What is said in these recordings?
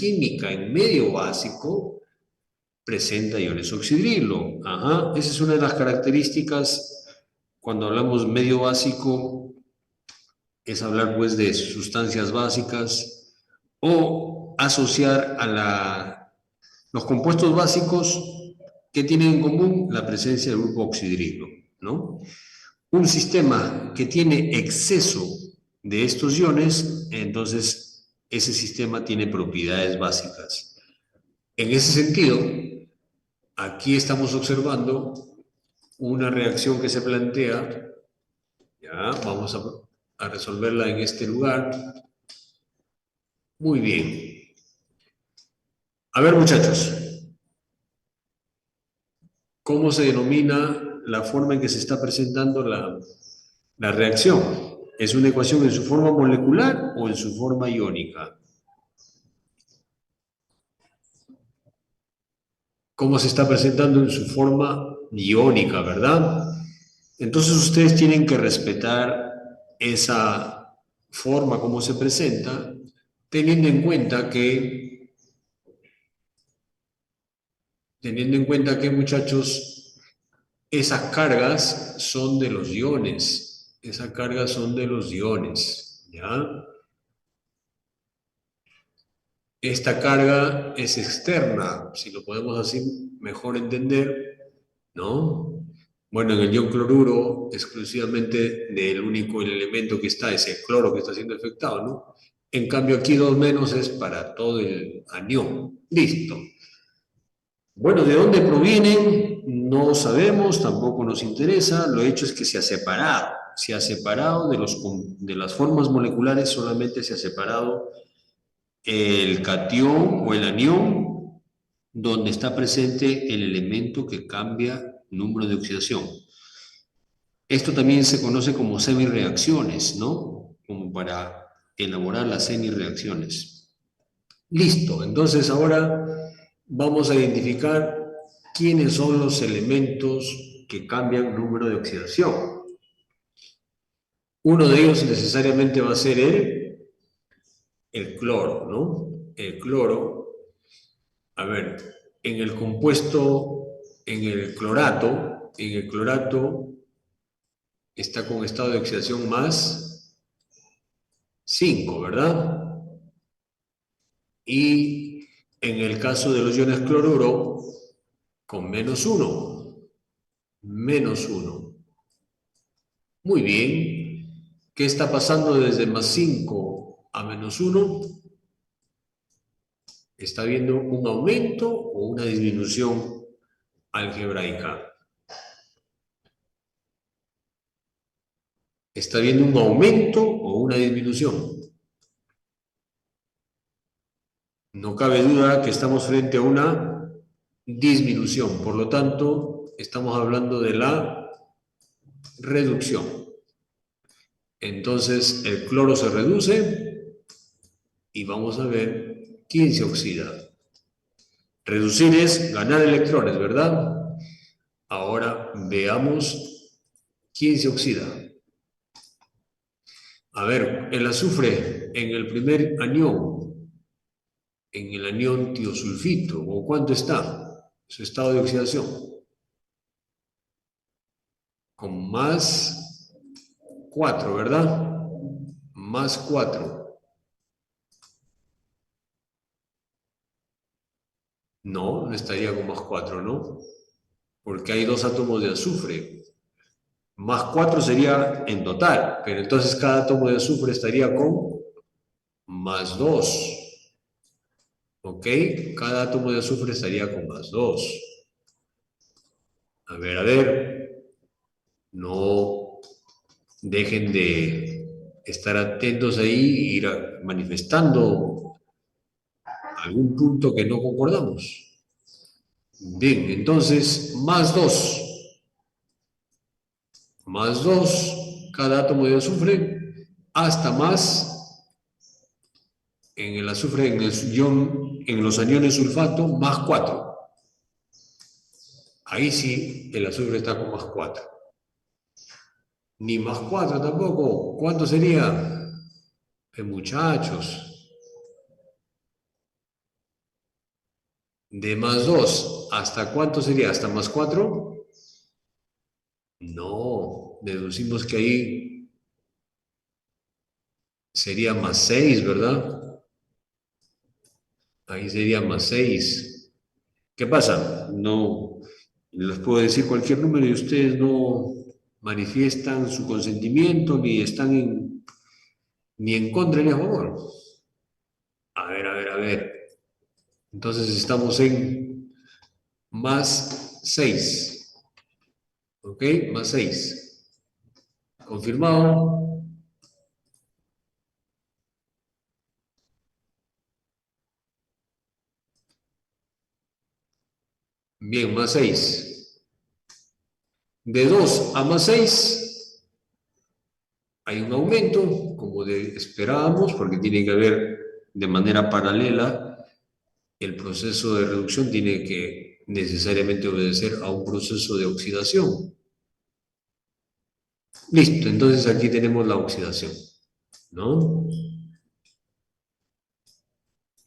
química en medio básico presenta iones oxidrilo. Ajá, esa es una de las características cuando hablamos medio básico, es hablar pues de sustancias básicas o asociar a los compuestos básicos que tienen en común la presencia del grupo oxidrilo, ¿no? Un sistema que tiene exceso de estos iones, entonces ese sistema tiene propiedades básicas. En ese sentido, aquí estamos observando una reacción que se plantea, ya vamos a resolverla en este lugar. Muy bien. A ver, muchachos, ¿cómo se denomina la forma en que se está presentando la reacción? ¿Es una ecuación en su forma molecular o en su forma iónica? ¿Cómo se está presentando en su forma iónica, verdad? Entonces ustedes tienen que respetar esa forma como se presenta, teniendo en cuenta que, muchachos, esas cargas son de los iones, esas cargas son de los iones, ¿ya? Esta carga es externa, si lo podemos así mejor entender, ¿no? Bueno, en el ion cloruro, exclusivamente del único elemento que está es el cloro que está siendo afectado, ¿no? En cambio, aquí 2 menos es para todo el anión. Listo. Bueno, ¿de dónde provienen? No sabemos, tampoco nos interesa. Lo hecho es que se ha separado. Se ha separado de las formas moleculares, solamente se ha separado el catión o el anión, donde está presente el elemento que cambia número de oxidación. Esto también se conoce como semireacciones, ¿no? Como para elaborar las semireacciones. Listo, entonces ahora vamos a identificar quiénes son los elementos que cambian número de oxidación. Uno de ellos necesariamente va a ser el cloro, ¿no? El cloro, a ver, en el compuesto, en el clorato está con estado de oxidación más 5, ¿verdad? Y en el caso de los iones cloruro, con menos uno. Menos uno. Muy bien. ¿Qué está pasando desde más 5 a menos uno? ¿Está habiendo un aumento o una disminución algebraica? ¿Está habiendo un aumento o una disminución? No cabe duda que estamos frente a una disminución. Por lo tanto, estamos hablando de la reducción. Entonces, el cloro se reduce y vamos a ver quién se oxida. Reducir es ganar electrones, ¿verdad? Ahora veamos quién se oxida. A ver, el azufre en el primer anión, en el anión tiosulfito, ¿o cuánto está? Su estado de oxidación. Con más 4, ¿verdad? Más 4. No, no estaría con más 4, ¿no? Porque hay 2 átomos de azufre. Más 4 sería en total, pero entonces cada átomo de azufre estaría con más 2. ¿Ok? Cada átomo de azufre estaría con más 2. A ver. No dejen de estar atentos ahí e ir manifestando algún punto que no concordamos. Bien, entonces, más 2. Más 2 cada átomo de azufre, hasta más en el azufre, en los aniones sulfato, más 4. Ahí sí, el azufre está con más 4. Ni más 4 tampoco. ¿Cuánto sería? Muchachos. De más 2, ¿hasta cuánto sería? ¿Hasta más 4? No, deducimos que ahí sería más 6, ¿verdad? Ahí sería más 6. ¿Qué pasa? No, les puedo decir cualquier número y ustedes no manifiestan su consentimiento ni están ni en contra ni a favor. A ver, a ver, a ver. Entonces estamos en más 6. ¿Ok? Más 6. ¿Confirmado? Bien, más 6. De 2 a más 6 hay un aumento, como esperábamos, porque tiene que haber de manera paralela. El proceso de reducción tiene que necesariamente obedecer a un proceso de oxidación. Listo, entonces aquí tenemos la oxidación, ¿no?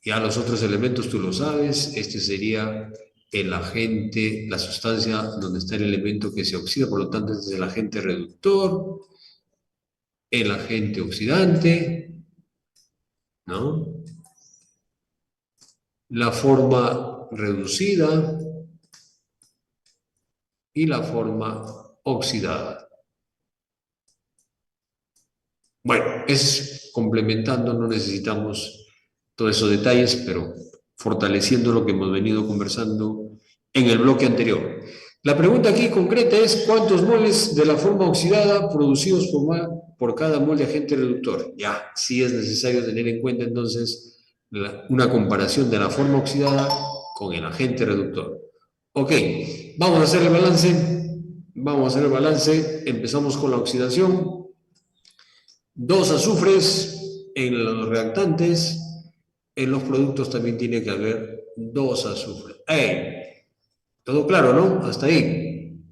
Ya los otros elementos tú lo sabes, este sería el agente, la sustancia donde está el elemento que se oxida, por lo tanto este es el agente reductor, el agente oxidante, ¿no? La forma reducida y la forma oxidada. Bueno, es complementando, no necesitamos todos esos detalles, pero fortaleciendo lo que hemos venido conversando en el bloque anterior. La pregunta aquí concreta es ¿cuántos moles de la forma oxidada producidos por cada mol de agente reductor? Ya, sí es necesario tener en cuenta entonces una comparación de la forma oxidada con el agente reductor. Ok, vamos a hacer el balance. Vamos a hacer el balance. Empezamos con la oxidación. 2 azufres en los reactantes. En los productos también tiene que haber 2 azufres. ¡Ey! Todo claro, ¿no? Hasta ahí.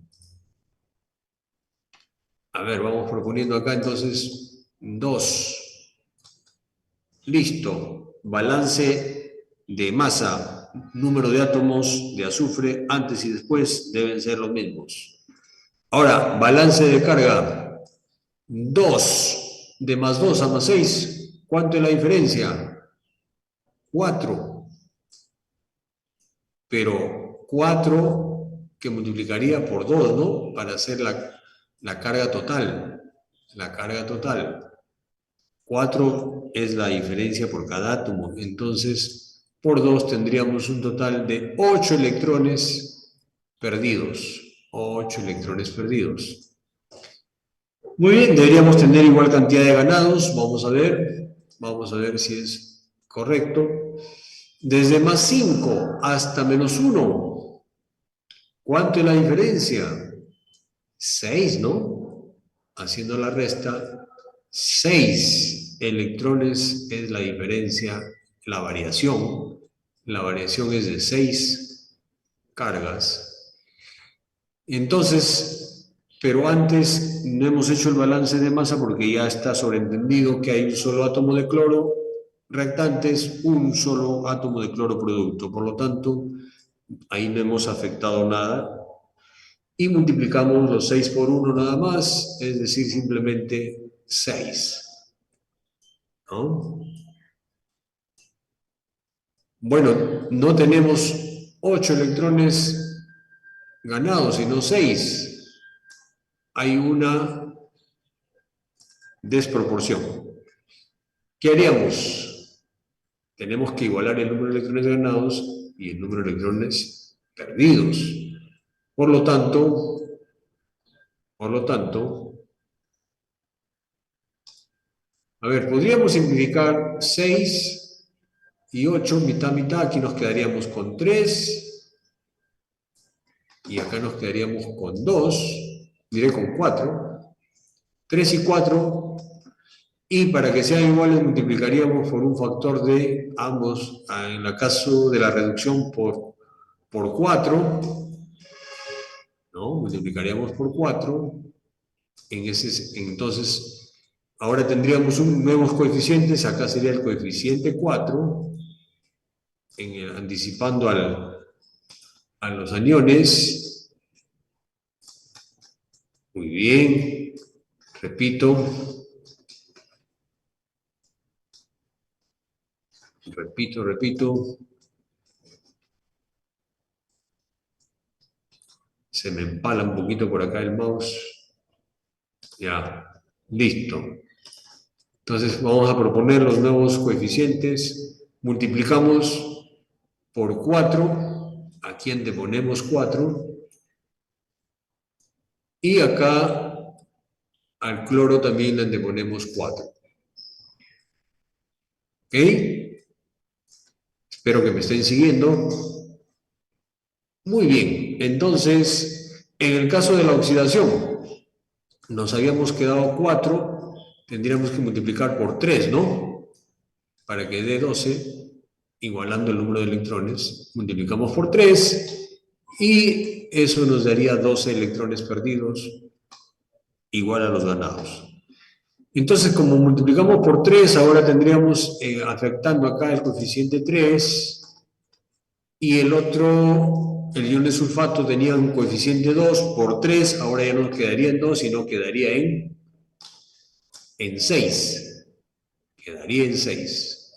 A ver, vamos proponiendo acá entonces 2. Listo. Balance de masa. Número de átomos de azufre antes y después deben ser los mismos. Ahora, balance de carga. 2 de más 2 a más 6. ¿Cuánto es la diferencia? 4. Pero 4 que multiplicaría por 2, ¿no? Para hacer la carga total. La carga total. 4 es la diferencia por cada átomo. Entonces, por 2 tendríamos un total de 8 electrones perdidos. 8 electrones perdidos. Muy bien, deberíamos tener igual cantidad de ganados. Vamos a ver si es correcto. Desde más 5 hasta menos 1, ¿cuánto es la diferencia? 6, ¿no? Haciendo la resta, 6 electrones es la diferencia, la variación. La variación es de 6 cargas. Entonces, pero antes no hemos hecho el balance de masa porque ya está sobreentendido que hay un solo átomo de cloro reactantes, un solo átomo de cloro producto. Por lo tanto, ahí no hemos afectado nada. Y multiplicamos los 6 por 1 nada más, es decir, simplemente 6. ¿No? Bueno, no tenemos 8 electrones ganados, sino 6. Hay una desproporción. ¿Qué haríamos? Tenemos que igualar el número de electrones ganados y el número de electrones perdidos. Por lo tanto, a ver, podríamos simplificar 6 y 8, mitad, mitad. Aquí nos quedaríamos con 3 y acá nos quedaríamos con 2, diré con 4. 3 y 4, y para que sean iguales multiplicaríamos por un factor de ambos, en el caso de la reducción por 4, ¿no? Multiplicaríamos por 4, entonces ahora tendríamos nuevos coeficientes, acá sería el coeficiente 4, anticipando a los aniones. Muy bien. Repito. Repito. Se me empala un poquito por acá el mouse. Ya, listo. Entonces vamos a proponer los nuevos coeficientes. Multiplicamos por 4. Aquí anteponemos 4. Y acá al cloro también le anteponemos 4. ¿Ok? Espero que me estén siguiendo. Muy bien. Entonces, en el caso de la oxidación, nos habíamos quedado 4. Tendríamos que multiplicar por 3, ¿no? Para que dé 12, igualando el número de electrones. Multiplicamos por 3 y eso nos daría 12 electrones perdidos, igual a los ganados. Entonces, como multiplicamos por 3, ahora tendríamos afectando acá el coeficiente 3 y el otro, el ion de sulfato tenía un coeficiente 2 por 3, ahora ya no quedaría en 2, sino quedaría en 6. Quedaría en 6.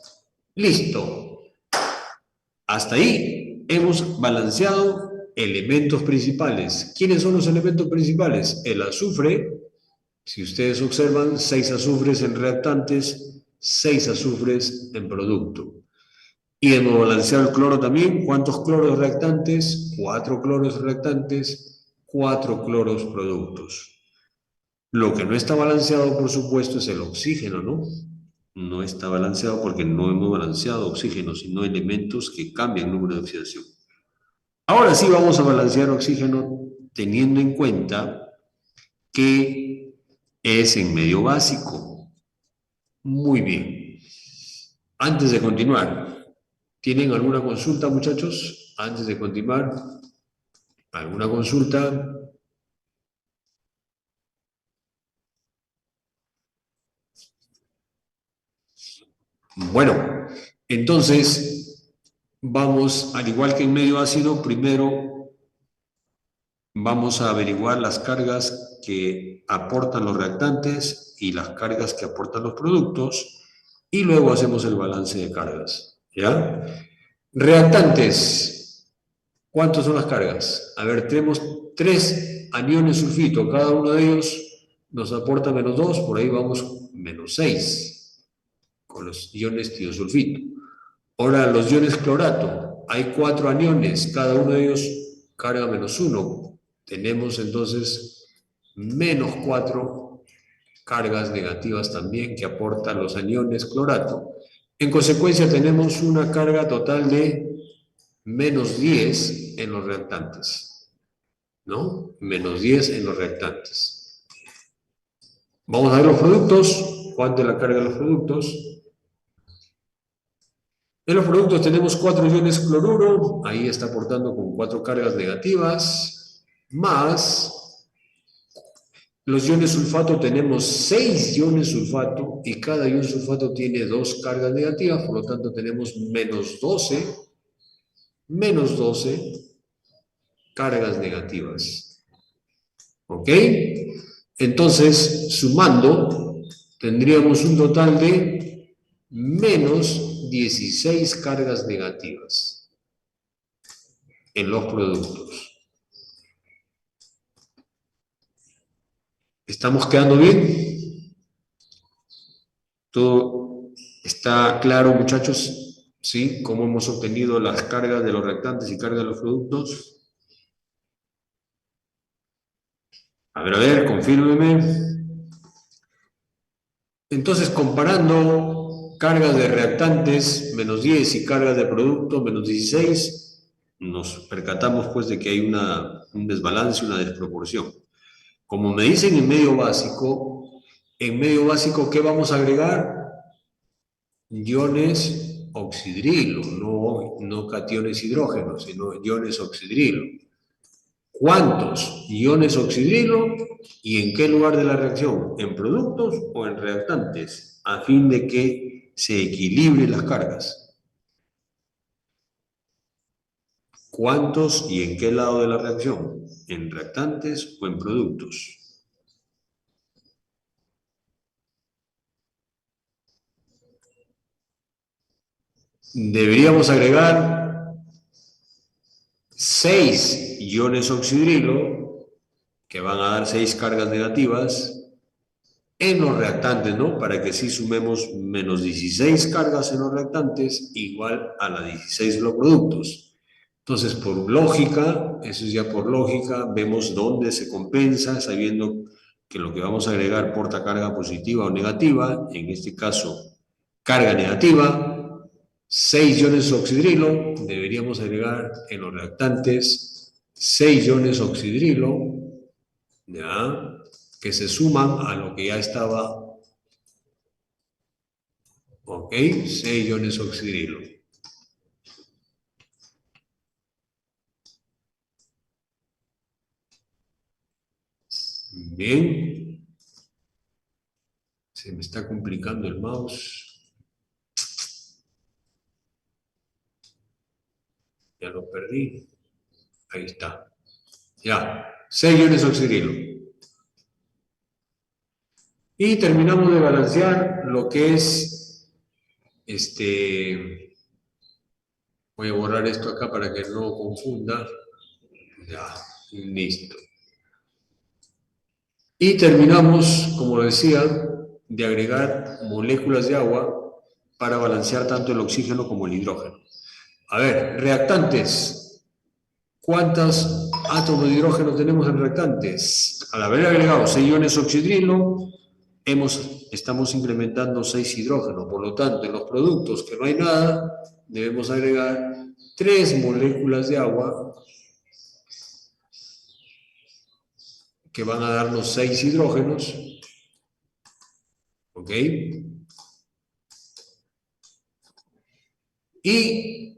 Listo. Hasta ahí hemos balanceado elementos principales. ¿Quiénes son los elementos principales? El azufre. Si ustedes observan, 6 azufres en reactantes, 6 azufres en producto. Y hemos balanceado el cloro también. ¿Cuántos cloros reactantes? 4 cloros reactantes, 4 cloros productos. Lo que no está balanceado, por supuesto, es el oxígeno, ¿no? No está balanceado porque no hemos balanceado oxígeno, sino elementos que cambian el número de oxidación. Ahora sí vamos a balancear oxígeno teniendo en cuenta que es en medio básico. Muy bien. Antes de continuar, ¿tienen alguna consulta, muchachos? Antes de continuar, ¿alguna consulta? Bueno, entonces vamos, al igual que en medio ácido, primero vamos a averiguar las cargas que aportan los reactantes y las cargas que aportan los productos y luego hacemos el balance de cargas, ¿ya? Reactantes, ¿cuántas son las cargas? A ver, tenemos 3 aniones sulfito, cada uno de ellos nos aporta -2, por ahí vamos -6 con los iones tiosulfito. Ahora, los iones clorato, hay 4 aniones, cada uno de ellos carga -1. Tenemos entonces -4 cargas negativas también que aportan los aniones clorato. En consecuencia, tenemos una carga total de -10 en los reactantes, ¿no? -10 en los reactantes. Vamos a ver los productos. ¿Cuánto es la carga de los productos? En los productos tenemos 4 iones cloruro, ahí está aportando con 4 cargas negativas, más los iones sulfato tenemos 6 iones sulfato y cada ion sulfato tiene 2 cargas negativas, por lo tanto tenemos -12 cargas negativas. ¿Ok? Entonces, sumando, tendríamos un total de -16 cargas negativas en los productos. ¿Estamos quedando bien? ¿Todo está claro, muchachos? ¿Sí? ¿Cómo hemos obtenido las cargas de los reactantes y cargas de los productos? A ver, confírmeme. Entonces, comparando cargas de reactantes, -10, y cargas de producto, -16, nos percatamos pues de que hay un desbalance, una desproporción. Como me dicen en medio básico, ¿qué vamos a agregar? Iones oxidrilo, no cationes hidrógeno, sino iones oxidrilo. ¿Cuántos iones oxidrilo y en qué lugar de la reacción? ¿En productos o en reactantes? A fin de que se equilibren las cargas. ¿Cuántos y en qué lado de la reacción? ¿En reactantes o en productos? Deberíamos agregar 6 iones oxidrilo, que van a dar 6 cargas negativas, en los reactantes, ¿no? Para que sí sumemos menos 16 cargas en los reactantes, igual a las 16 de los productos. Entonces, por lógica, eso es ya por lógica, vemos dónde se compensa, sabiendo que lo que vamos a agregar porta carga positiva o negativa, en este caso, carga negativa, 6 iones oxidrilo, deberíamos agregar en los reactantes 6 iones oxidrilo, ¿ya? Que se suman a lo que ya estaba, ¿ok? 6 iones oxidrilo. Bien. Se me está complicando el mouse. Ya lo perdí. Ahí está. Ya. 6 iones oxidrilo. Y terminamos de balancear lo que es voy a borrar esto acá para que no confunda. Ya, listo. Y terminamos, como decía, de agregar moléculas de agua para balancear tanto el oxígeno como el hidrógeno. A ver, reactantes. ¿Cuántos átomos de hidrógeno tenemos en reactantes? Al haber agregado 6 iones oxidrilo, estamos incrementando 6 hidrógenos. Por lo tanto, en los productos que no hay nada, debemos agregar 3 moléculas de agua que van a darnos 6 hidrógenos. ¿Ok? Y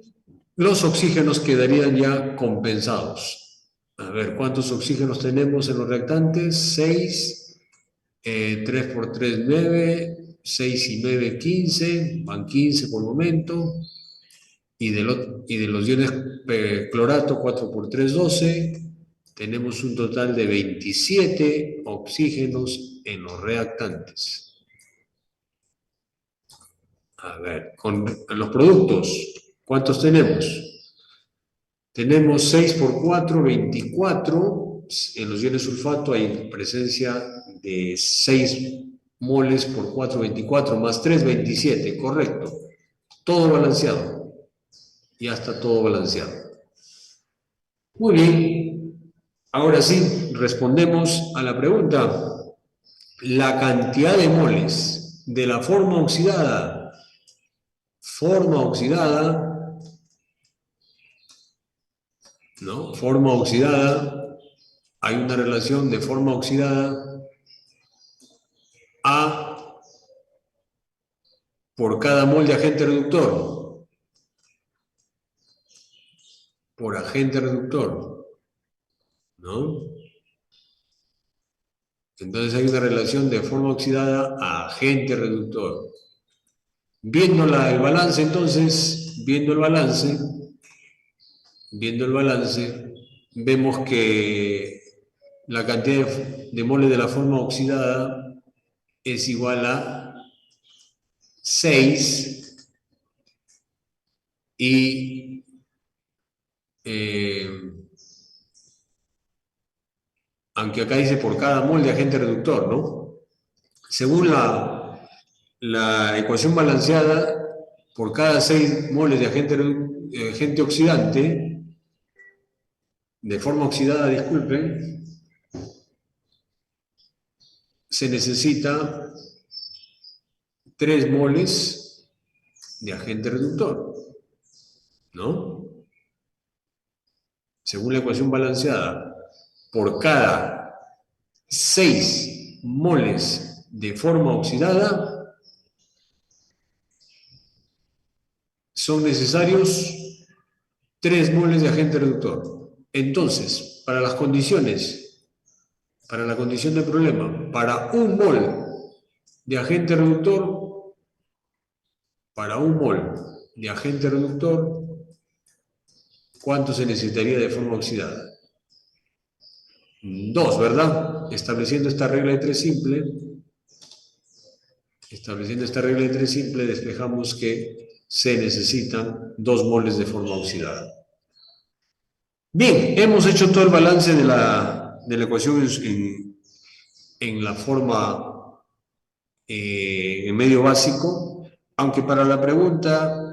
los oxígenos quedarían ya compensados. A ver, ¿cuántos oxígenos tenemos en los reactantes? 6, 3 por 3, 9, 6 y 9, 15, van 15 por el momento. Y de los iones clorato, 4 por 3, 12. Tenemos un total de 27 oxígenos en los reactantes. A ver, con los productos, ¿cuántos tenemos? Tenemos 6 por 4, 24. En los iones sulfato hay presencia de 6 moles por 4, 24, más 3, 27, correcto. Todo balanceado. Ya está todo balanceado. Muy bien. Ahora sí, respondemos a la pregunta. La cantidad de moles de la forma oxidada, ¿no? Forma oxidada, hay una relación de forma oxidada A por cada mol de agente reductor, por agente reductor, ¿no? Entonces hay una relación de forma oxidada a agente reductor. Viendo el balance, entonces, viendo el balance, vemos que la cantidad de moles de la forma oxidada es igual a 6 y aunque acá dice por cada mol de agente reductor, ¿no? Según la ecuación balanceada, por cada 6 moles de agente oxidante, de forma oxidada, disculpen, se necesita 3 moles de agente reductor, ¿no? Según la ecuación balanceada, por cada 6 moles de forma oxidada, son necesarios 3 moles de agente reductor. Entonces, para la condición del problema, para un mol de agente reductor, ¿Cuánto se necesitaría de forma oxidada? 2, ¿verdad? Estableciendo esta regla de 3 simple, despejamos que se necesitan 2 moles de forma oxidada. Bien, hemos hecho todo el balance de la ecuación en la forma en medio básico, aunque para la pregunta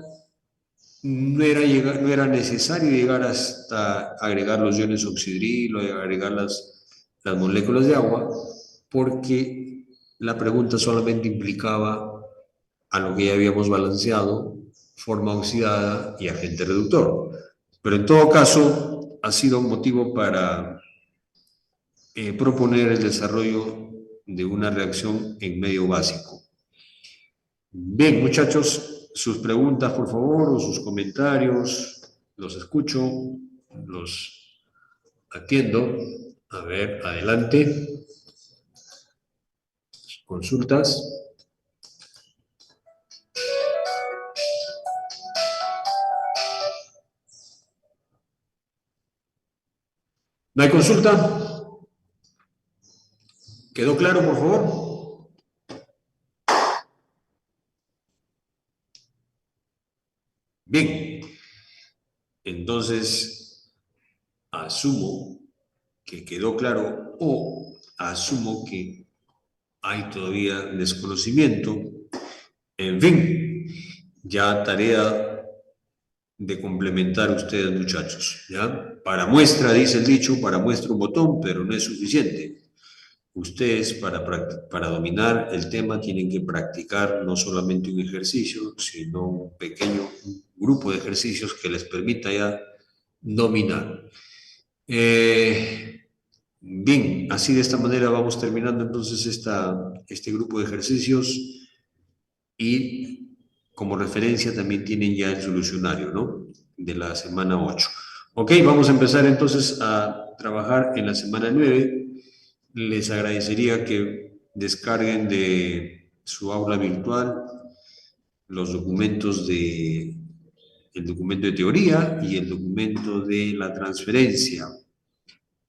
no era necesario llegar hasta agregar los iones oxidrilo y agregar las moléculas de agua, porque la pregunta solamente implicaba a lo que ya habíamos balanceado, forma oxidada y agente reductor. Pero en todo caso, ha sido un motivo para proponer el desarrollo de una reacción en medio básico. Bien, muchachos, sus preguntas, por favor, o sus comentarios, los escucho, los atiendo. A ver, adelante. Consultas. ¿No hay consulta? ¿Quedó claro, por favor? Bien, entonces asumo que quedó claro o asumo que hay todavía desconocimiento. En fin, ya tarea de complementar ustedes, muchachos, ¿ya? Para muestra, dice el dicho, para muestra un botón, pero no es suficiente. Ustedes, para dominar el tema, tienen que practicar no solamente un ejercicio, sino un pequeño grupo de ejercicios que les permita ya dominar. Bien, así de esta manera vamos terminando entonces este grupo de ejercicios y como referencia también tienen ya el solucionario, ¿no? De la semana 8. Ok, vamos a empezar entonces a trabajar en la semana 9. Les agradecería que descarguen de su aula virtual los documentos el documento de teoría y el documento de la transferencia.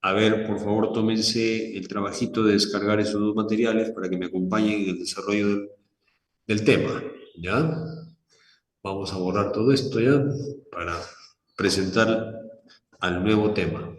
A ver, por favor, tómense el trabajito de descargar esos dos materiales para que me acompañen en el desarrollo del tema, ¿ya? Vamos a borrar todo esto ya para presentar al nuevo tema.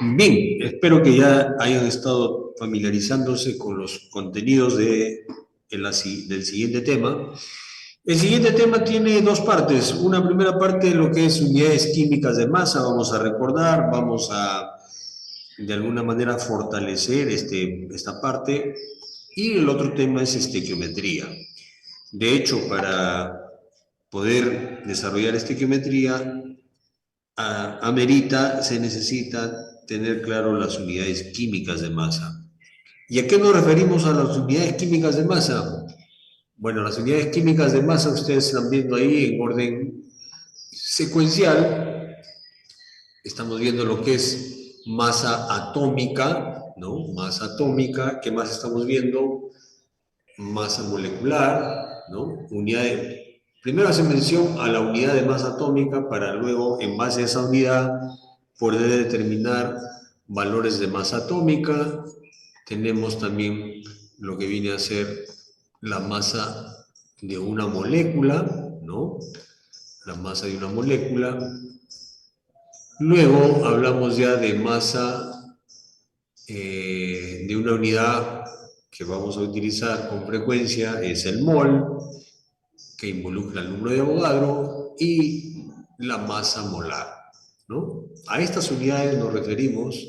Bien, espero que ya hayan estado familiarizándose con los contenidos del siguiente tema. El siguiente tema tiene dos partes. Una primera parte, lo que es unidades químicas de masa, vamos a recordar, vamos a de alguna manera fortalecer esta parte. Y el otro tema es estequiometría. De hecho, para poder desarrollar estequiometría, se necesita tener claro las unidades químicas de masa. ¿Y a qué nos referimos a las unidades químicas de masa? Bueno, las unidades químicas de masa ustedes están viendo ahí en orden secuencial. Estamos viendo lo que es masa atómica, ¿no? Masa atómica. ¿Qué más estamos viendo? Masa molecular, ¿no? Primero hace mención a la unidad de masa atómica para luego, en base a esa unidad, poder determinar valores de masa atómica. Tenemos también lo que viene a ser la masa de una molécula, ¿no? La masa de una molécula. Luego hablamos ya de masa de una unidad que vamos a utilizar con frecuencia, es el mol, que involucra el número de Avogadro, y la masa molar, ¿no? A estas unidades nos referimos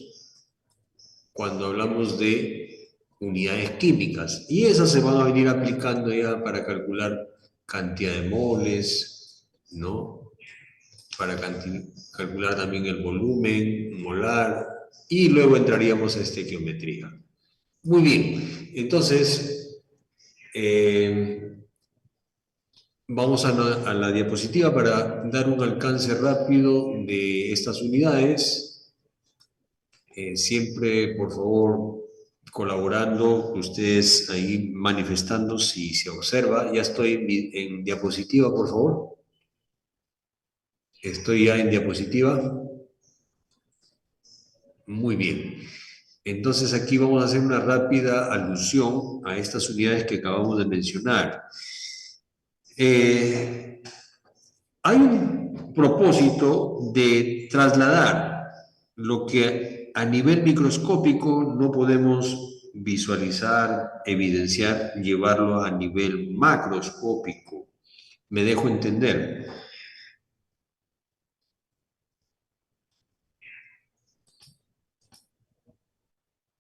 cuando hablamos de unidades químicas, y esas se van a venir aplicando ya para calcular cantidad de moles, ¿no? Para calcular también el volumen molar, y luego entraríamos a estequiometría. Muy bien, entonces vamos a la diapositiva para dar un alcance rápido de estas unidades. Siempre, por favor, colaborando, ustedes ahí manifestando si se observa. Ya estoy en diapositiva, por favor. Estoy ya en diapositiva. Muy bien. Entonces aquí vamos a hacer una rápida alusión a estas unidades que acabamos de mencionar. Hay un propósito de trasladar lo que a nivel microscópico no podemos visualizar, evidenciar, llevarlo a nivel macroscópico. ¿Me dejo entender?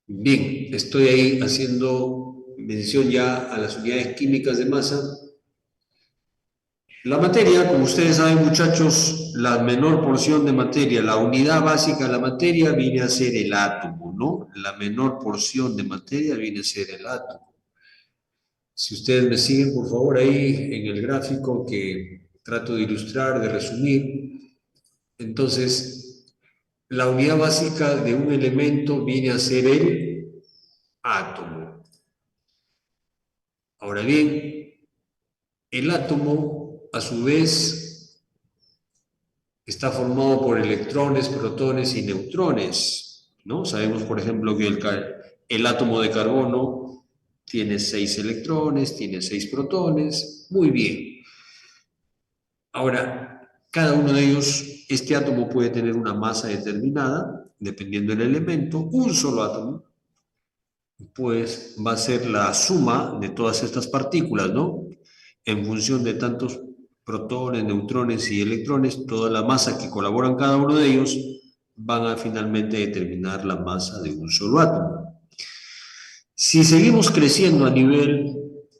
Bien, estoy ahí haciendo mención ya a las unidades químicas de masa. La materia, como ustedes saben, muchachos, la menor porción de materia, la unidad básica de la materia viene a ser el átomo, ¿no? La menor porción de materia viene a ser el átomo. Si ustedes me siguen, por favor, ahí en el gráfico que trato de ilustrar, de resumir, entonces, la unidad básica de un elemento viene a ser el átomo. Ahora bien, el átomo, a su vez, está formado por electrones, protones y neutrones, ¿no? Sabemos, por ejemplo, que el átomo de carbono tiene 6 electrones, tiene 6 protones. Muy bien. Ahora, cada uno de ellos, este átomo puede tener una masa determinada, dependiendo del elemento. Un solo átomo, pues, va a ser la suma de todas estas partículas, ¿no? En función de tantos protones, neutrones y electrones, toda la masa que colaboran cada uno de ellos van a finalmente determinar la masa de un solo átomo. Si seguimos creciendo a nivel,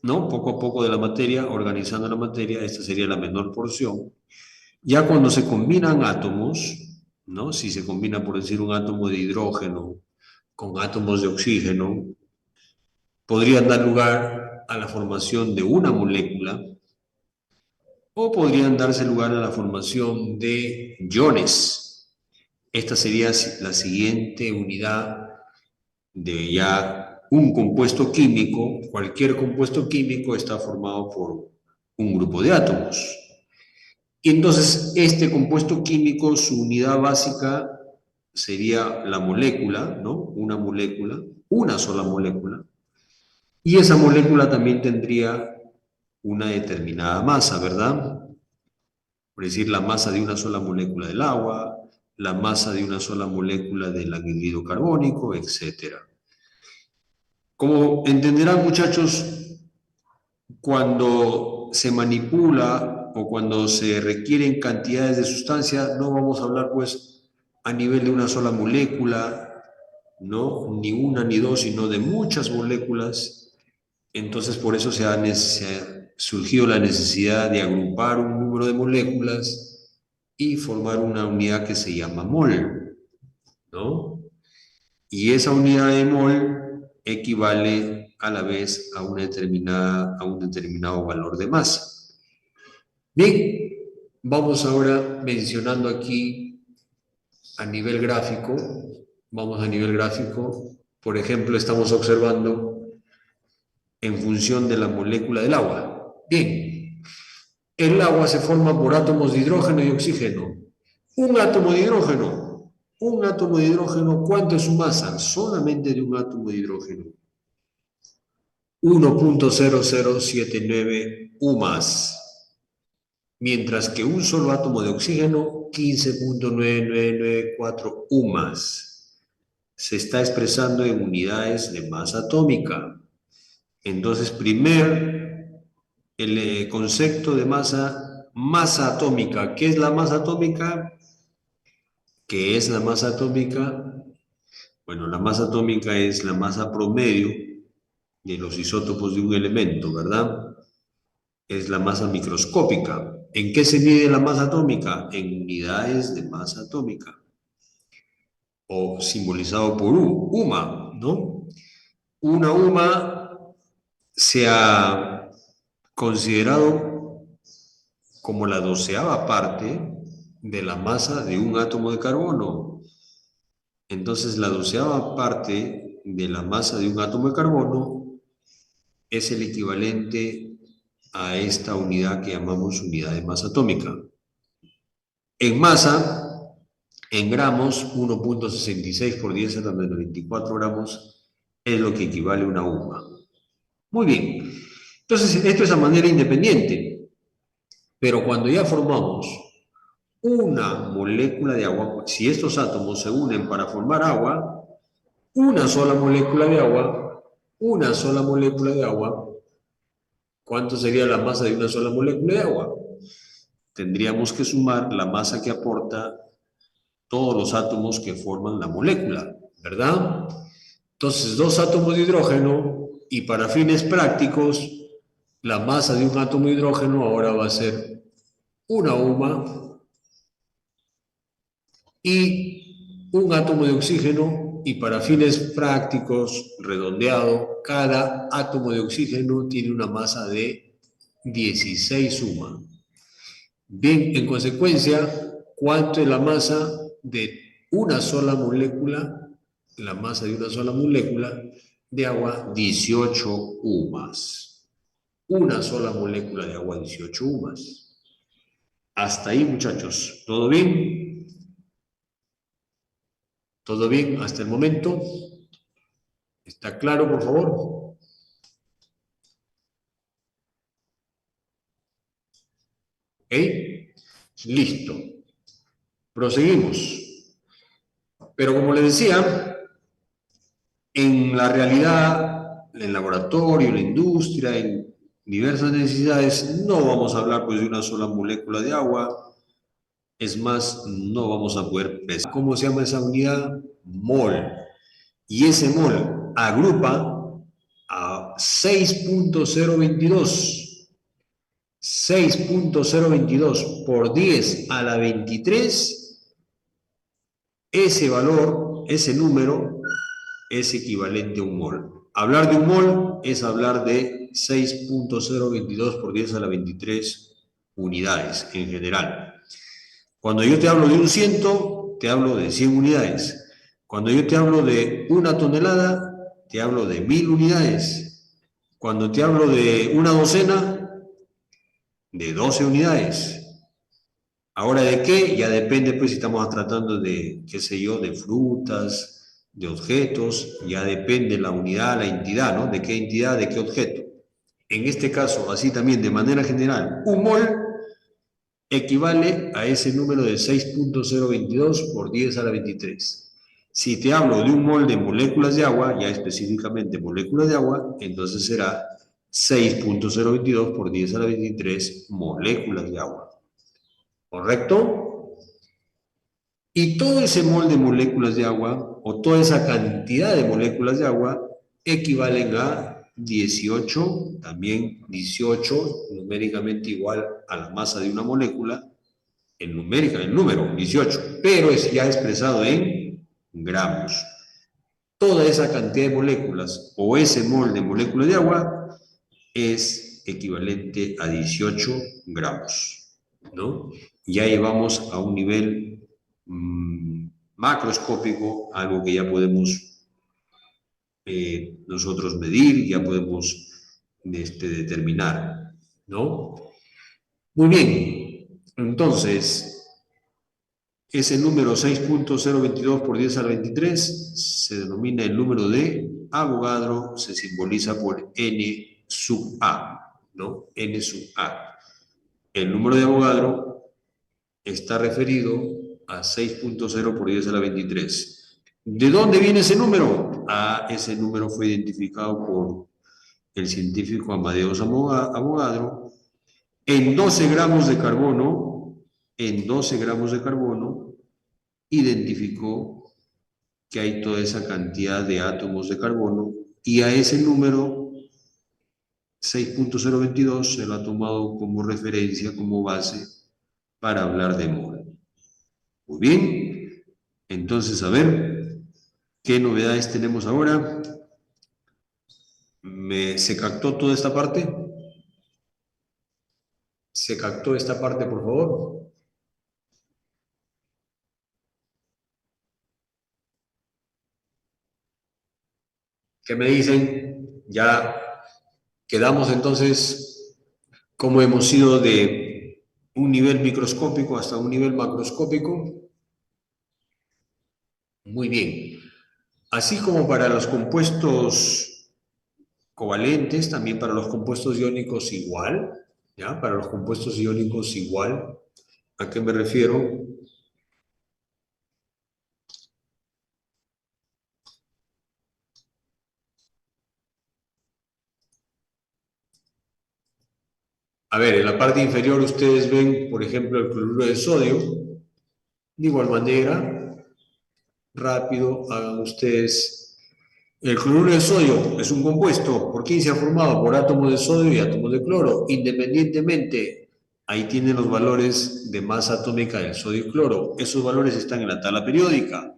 ¿no? Poco a poco de la materia, organizando la materia, esta sería la menor porción. Ya cuando se combinan átomos, ¿no? Si se combina, por decir, un átomo de hidrógeno con átomos de oxígeno, podrían dar lugar a la formación de una molécula o podrían darse lugar a la formación de iones. Esta sería la siguiente unidad de ya un compuesto químico. Cualquier compuesto químico está formado por un grupo de átomos. Y entonces este compuesto químico, su unidad básica sería la molécula, ¿no? Una molécula, una sola molécula. Y esa molécula también tendría una determinada masa, ¿verdad? Por decir, la masa de una sola molécula del agua, la masa de una sola molécula del anhídrido carbónico, etc. Como entenderán, muchachos, cuando se manipula o cuando se requieren cantidades de sustancia, no vamos a hablar pues a nivel de una sola molécula, ¿no? Ni una ni dos, sino de muchas moléculas. Entonces por eso se ha surgido la necesidad de agrupar un número de moléculas y formar una unidad que se llama mol, ¿no? Y esa unidad de mol equivale a la vez a a un determinado valor de masa. Bien, vamos ahora mencionando aquí a nivel gráfico. Vamos a nivel gráfico. Por ejemplo, estamos observando en función de la molécula del agua. Bien, el agua se forma por átomos de hidrógeno y oxígeno. Un átomo de hidrógeno. Un átomo de hidrógeno, ¿cuánto es su masa? Solamente de un átomo de hidrógeno. 1.0079 U más. Mientras que un solo átomo de oxígeno, 15.9994 U más. Se está expresando en unidades de masa atómica. Entonces, el concepto de masa atómica. ¿Qué es la masa atómica? ¿Qué es la masa atómica? Bueno, la masa atómica es la masa promedio de los isótopos de un elemento, ¿verdad? Es la masa microscópica. ¿En qué se mide la masa atómica? En unidades de masa atómica, o simbolizado por UMA, ¿no? Una UMA se ha considerado como la 12ª parte de la masa de un átomo de carbono. Entonces, la 12ª parte de la masa de un átomo de carbono es el equivalente a esta unidad que llamamos unidad de masa atómica. En masa, en gramos, 1.66 por 10 a la menos 24 gramos es lo que equivale a una UMA. Muy bien. Entonces, esto es a manera independiente. Pero cuando ya formamos una molécula de agua, si estos átomos se unen para formar agua, una sola molécula de agua, ¿cuánto sería la masa de una sola molécula de agua? Tendríamos que sumar la masa que aporta todos los átomos que forman la molécula, ¿verdad? Entonces, dos átomos de hidrógeno y para fines prácticos, la masa de un átomo de hidrógeno ahora va a ser una UMA y un átomo de oxígeno y para fines prácticos, redondeado, cada átomo de oxígeno tiene una masa de 16 UMA. Bien, en consecuencia, ¿cuánto es la masa de una sola molécula? La masa de una sola molécula de agua, 18 UMAS. Una sola molécula de agua, 18 UMAS. Hasta ahí, muchachos. ¿Todo bien? ¿Todo bien hasta el momento? ¿Está claro, por favor? ¿Ok? Listo. Proseguimos. Pero como les decía, en la realidad, en el laboratorio, en la industria, en diversas necesidades, no vamos a hablar pues de una sola molécula de agua. Es más, no vamos a poder pesar. ¿Cómo se llama esa unidad? Mol. Y ese mol agrupa a 6.022. 6.022 por 10 a la 23, ese valor, ese número, es equivalente a un mol. Hablar de un mol es hablar de 6.022 por 10 a la 23 unidades en general. Cuando yo te hablo de un ciento, te hablo de 100 unidades. Cuando yo te hablo de una tonelada, te hablo de 1000 unidades. Cuando te hablo de una docena, de 12 unidades. Ahora, ¿de qué? Ya depende, pues, si estamos tratando de, qué sé yo, de frutas, de objetos, ya depende la unidad, la entidad, ¿no? ¿De qué entidad, de qué objeto? En este caso, así también, de manera general, un mol equivale a ese número de 6.022 por 10 a la 23. Si te hablo de un mol de moléculas de agua, ya específicamente moléculas de agua, entonces será 6.022 por 10 a la 23 moléculas de agua. ¿Correcto? Y todo ese mol de moléculas de agua, o toda esa cantidad de moléculas de agua, equivalen a 18, también 18, numéricamente igual a la masa de una molécula, en numérica, el número 18, pero es ya expresado en gramos. Toda esa cantidad de moléculas o ese mol de moléculas de agua es equivalente a 18 gramos, ¿no? Y ahí vamos a un nivel macroscópico, algo que ya podemos nosotros medir, ya podemos determinar, ¿no? Muy bien, entonces, ese número 6.022 por 10 a la 23 se denomina el número de Avogadro, se simboliza por N sub A, ¿no? N sub A. El número de Avogadro está referido a 6.0 por 10 a la 23. ¿De dónde viene ese número? Ah, ese número fue identificado por el científico Amadeus Avogadro en 12 gramos de carbono, identificó que hay toda esa cantidad de átomos de carbono y a ese número 6.022 se lo ha tomado como referencia, como base para hablar de mol. Muy bien, entonces a ver, ¿qué novedades tenemos ahora? ¿Se captó toda esta parte? ¿Se captó esta parte, por favor? ¿Qué me dicen? Ya quedamos entonces como hemos ido de un nivel microscópico hasta un nivel macroscópico. Muy bien. Así como para los compuestos covalentes, también para los compuestos iónicos igual, ¿ya? Para los compuestos iónicos igual. ¿A qué me refiero? A ver, en la parte inferior ustedes ven, por ejemplo, el cloruro de sodio. De igual manera, rápido, hagan ustedes. El cloruro de sodio es un compuesto. ¿Por quién se ha formado? Por átomos de sodio y átomos de cloro. Independientemente, ahí tienen los valores de masa atómica del sodio y cloro. Esos valores están en la tabla periódica.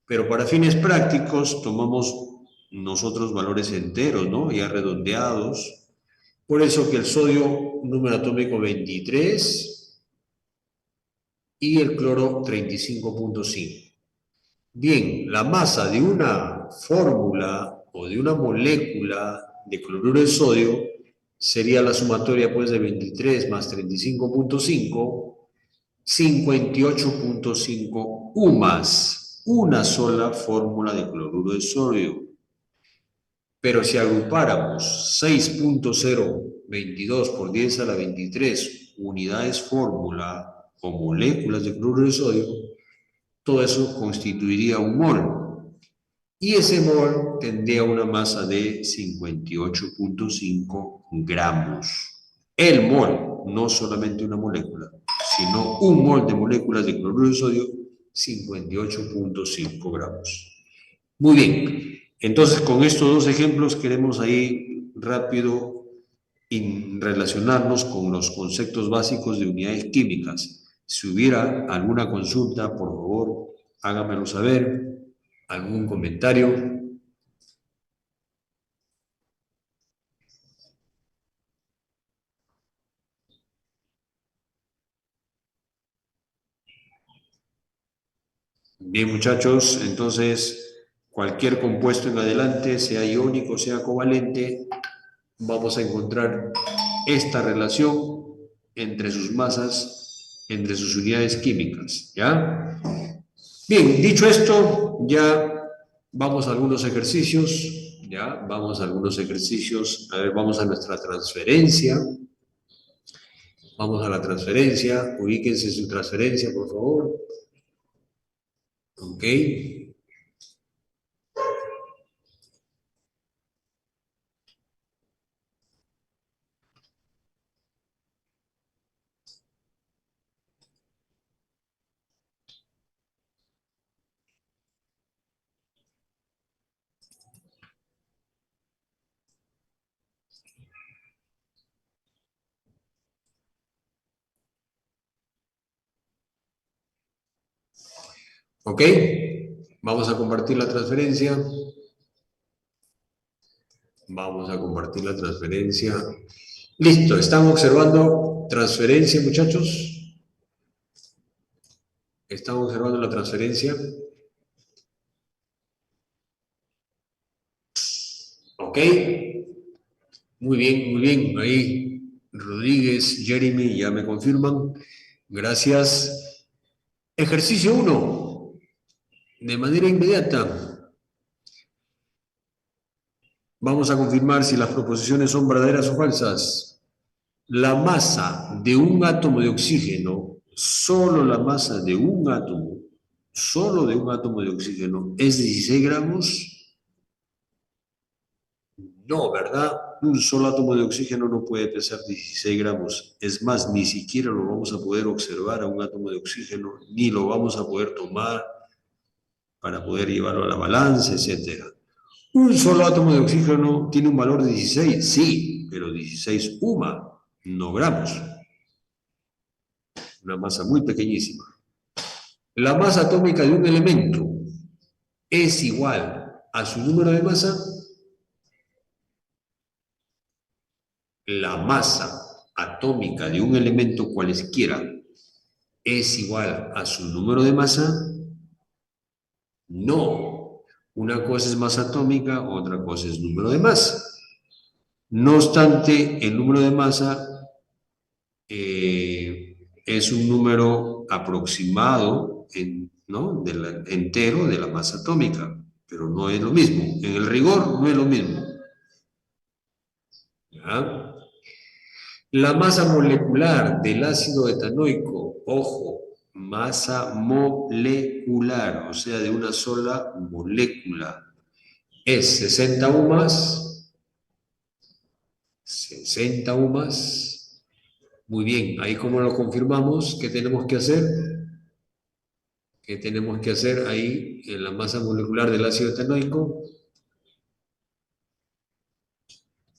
Pero para fines prácticos tomamos nosotros valores enteros, ¿no? Ya redondeados. Por eso que el sodio, número atómico 23 y el cloro 35.5. Bien, la masa de una fórmula o de una molécula de cloruro de sodio sería la sumatoria pues de 23 más 35.5, 58.5 UMAS, una sola fórmula de cloruro de sodio. Pero si agrupáramos 6.022 por 10 a la 23 unidades fórmula o moléculas de cloruro de sodio, todo eso constituiría un mol. Y ese mol tendría una masa de 58.5 gramos. El mol, no solamente una molécula, sino un mol de moléculas de cloruro de sodio, 58.5 gramos. Muy bien, entonces con estos dos ejemplos queremos ahí rápido relacionarnos con los conceptos básicos de unidades químicas. Si hubiera alguna consulta, por favor, hágamelo saber. ¿Algún comentario? Bien, muchachos, entonces cualquier compuesto en adelante, sea iónico, sea covalente, vamos a encontrar esta relación entre sus masas, entre sus unidades químicas, ¿ya? Bien, dicho esto, ya vamos a algunos ejercicios, ¿ya? Vamos a algunos ejercicios, a ver, vamos a nuestra transferencia. Vamos a la transferencia. Ubíquense su transferencia, por favor. Ok. Ok. Vamos a compartir la transferencia. Vamos a compartir la transferencia. Listo. ¿Están observando transferencia, muchachos? ¿Están observando la transferencia? Ok. Muy bien, muy bien. Ahí Rodríguez, Jeremy, ya me confirman. Gracias. Ejercicio uno. De manera inmediata. Vamos a confirmar si las proposiciones son verdaderas o falsas. La masa de un átomo de oxígeno, solo la masa de un átomo, solo de un átomo de oxígeno, es 16 gramos. No, ¿verdad? Un solo átomo de oxígeno no puede pesar 16 gramos. Es más, ni siquiera lo vamos a poder observar a un átomo de oxígeno, ni lo vamos a poder tomar para poder llevarlo a la balanza, etc. Un solo átomo de oxígeno tiene un valor de 16, sí, pero 16 UMA, no gramos. Una masa muy pequeñísima. La masa atómica de un elemento es igual a su número de masa. La masa atómica de un elemento cualesquiera es igual a su número de masa. No. Una cosa es masa atómica, otra cosa es número de masa. No obstante, el número de masa es un número aproximado, ¿no? Entero de la masa atómica, pero no es lo mismo. En el rigor no es lo mismo. ¿Ya? La masa molecular del ácido etanoico, ojo, masa molecular, o sea, de una sola molécula, es 60 UMAS. 60 UMAS. Muy bien, ahí como lo confirmamos, ¿qué tenemos que hacer? ¿Qué tenemos que hacer ahí en la masa molecular del ácido etanoico?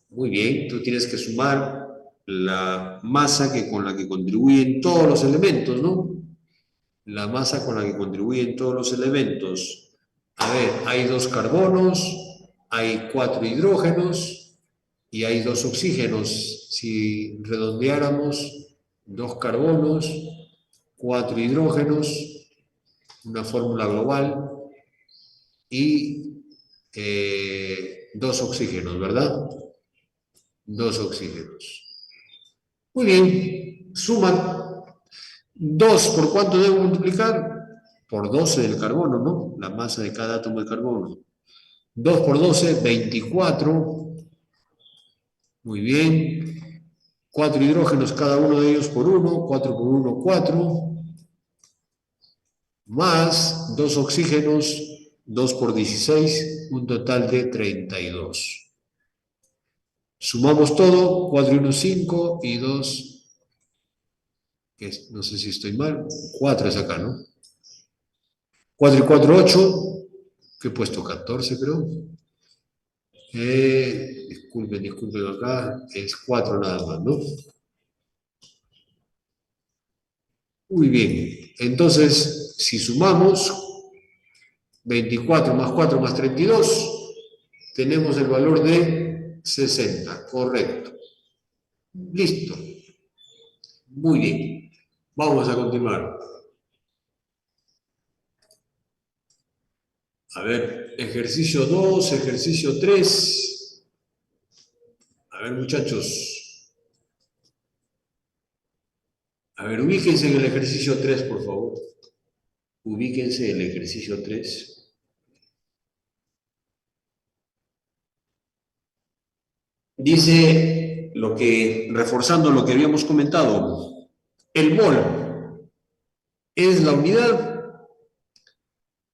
Muy bien, tú tienes que sumar la masa con la que contribuyen todos los elementos, ¿no? La masa con la que contribuyen todos los elementos. A ver, hay 2 carbonos, hay 4 hidrógenos y hay 2 oxígenos. Si redondeáramos, 2 carbonos, 4 hidrógenos, una fórmula global y 2 oxígenos, ¿verdad? 2 oxígenos. Muy bien, suman. 2, ¿por cuánto debo multiplicar? Por 12 del carbono, ¿no? La masa de cada átomo de carbono. 2 por 12, 24. Muy bien. 4 hidrógenos, cada uno de ellos por 1. 4 por 1, 4. Más 2 oxígenos, 2 por 16, un total de 32. Sumamos todo, 4 y 1, 5 y 2, que no sé si estoy mal, 4 es acá, ¿no? 4 y 4, 8, que he puesto 14, creo. Disculpen acá, es 4 nada más, ¿no? Muy bien, entonces, si sumamos 24 más 4 más 32, tenemos el valor de 60, correcto. Listo, muy bien. Vamos a continuar. A ver, ejercicio 2, ejercicio 3. A ver, muchachos. A ver, ubíquense en el ejercicio 3, por favor. Ubíquense en el ejercicio 3. Dice, reforzando lo que habíamos comentado, el mol es la unidad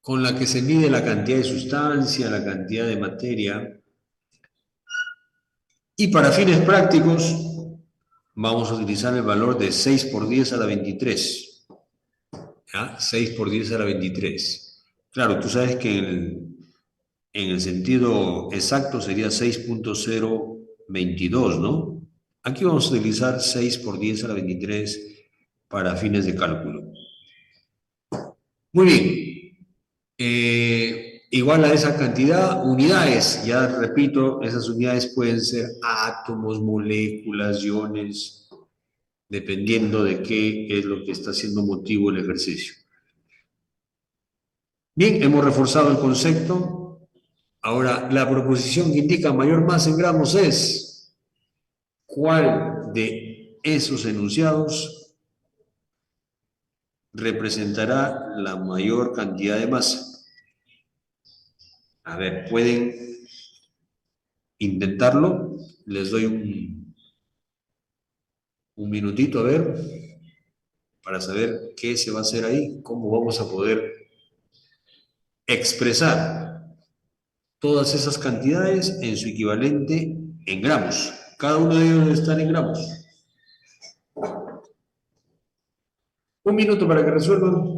con la que se mide la cantidad de sustancia, la cantidad de materia, y para fines prácticos vamos a utilizar el valor de 6 por 10 a la 23. ¿Ya? 6 por 10 a la 23. Claro, tú sabes que en el sentido exacto sería 6.022, ¿no? Aquí vamos a utilizar 6 por 10 a la 23 para fines de cálculo. Muy bien. Igual a esa cantidad, unidades, ya repito, esas unidades pueden ser átomos, moléculas, iones, dependiendo de qué es lo que está siendo motivo el ejercicio. Bien, hemos reforzado el concepto. Ahora, la proposición que indica mayor masa en gramos es ¿cuál de esos enunciados representará la mayor cantidad de masa? A ver, pueden intentarlo. Les doy un minutito a ver para saber qué se va a hacer ahí, cómo vamos a poder expresar todas esas cantidades en su equivalente en gramos. Cada uno de ellos debe estar en gramos. Un minuto para que resuelvan.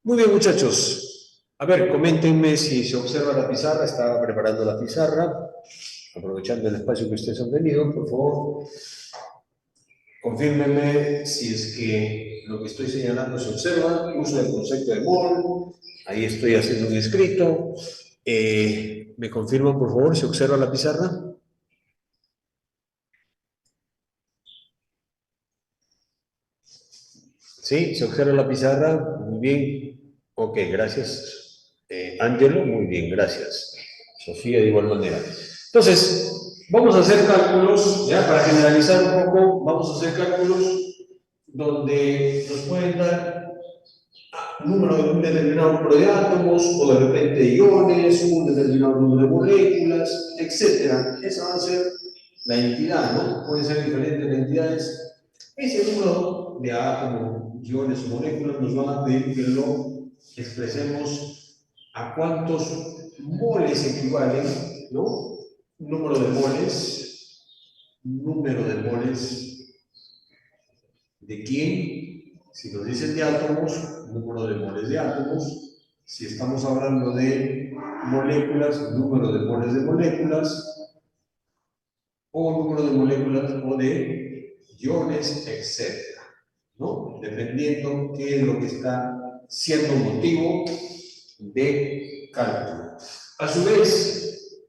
Muy bien, muchachos. A ver, coméntenme si se observa la pizarra. Estaba preparando la pizarra, aprovechando el espacio que ustedes han tenido, por favor. Confírmenme si es que lo que estoy señalando se observa. Uso del concepto de mol. Ahí estoy haciendo un escrito. ¿Me confirman, por favor, si observa la pizarra? ¿Sí? ¿Se observa la pizarra? Muy bien. Ok, gracias. Ángelo, muy bien, gracias. Sofía, de igual manera. Entonces, vamos a hacer cálculos, ya para generalizar un poco, vamos a hacer cálculos donde nos pueden dar un determinado número de átomos, o de repente iones, un determinado número de moléculas, etc. Esa va a ser la entidad, ¿no? Pueden ser diferentes entidades. Ese número de átomos, iones o moléculas nos van a pedir que lo expresemos a cuántos moles equivalen, ¿no? Número de moles, ¿de quién? Si nos dicen de átomos, número de moles de átomos. Si estamos hablando de moléculas, número de moles de moléculas, o número de moléculas o de iones, etc. ¿No? Dependiendo qué es lo que está siendo motivo de cálculo. A su vez,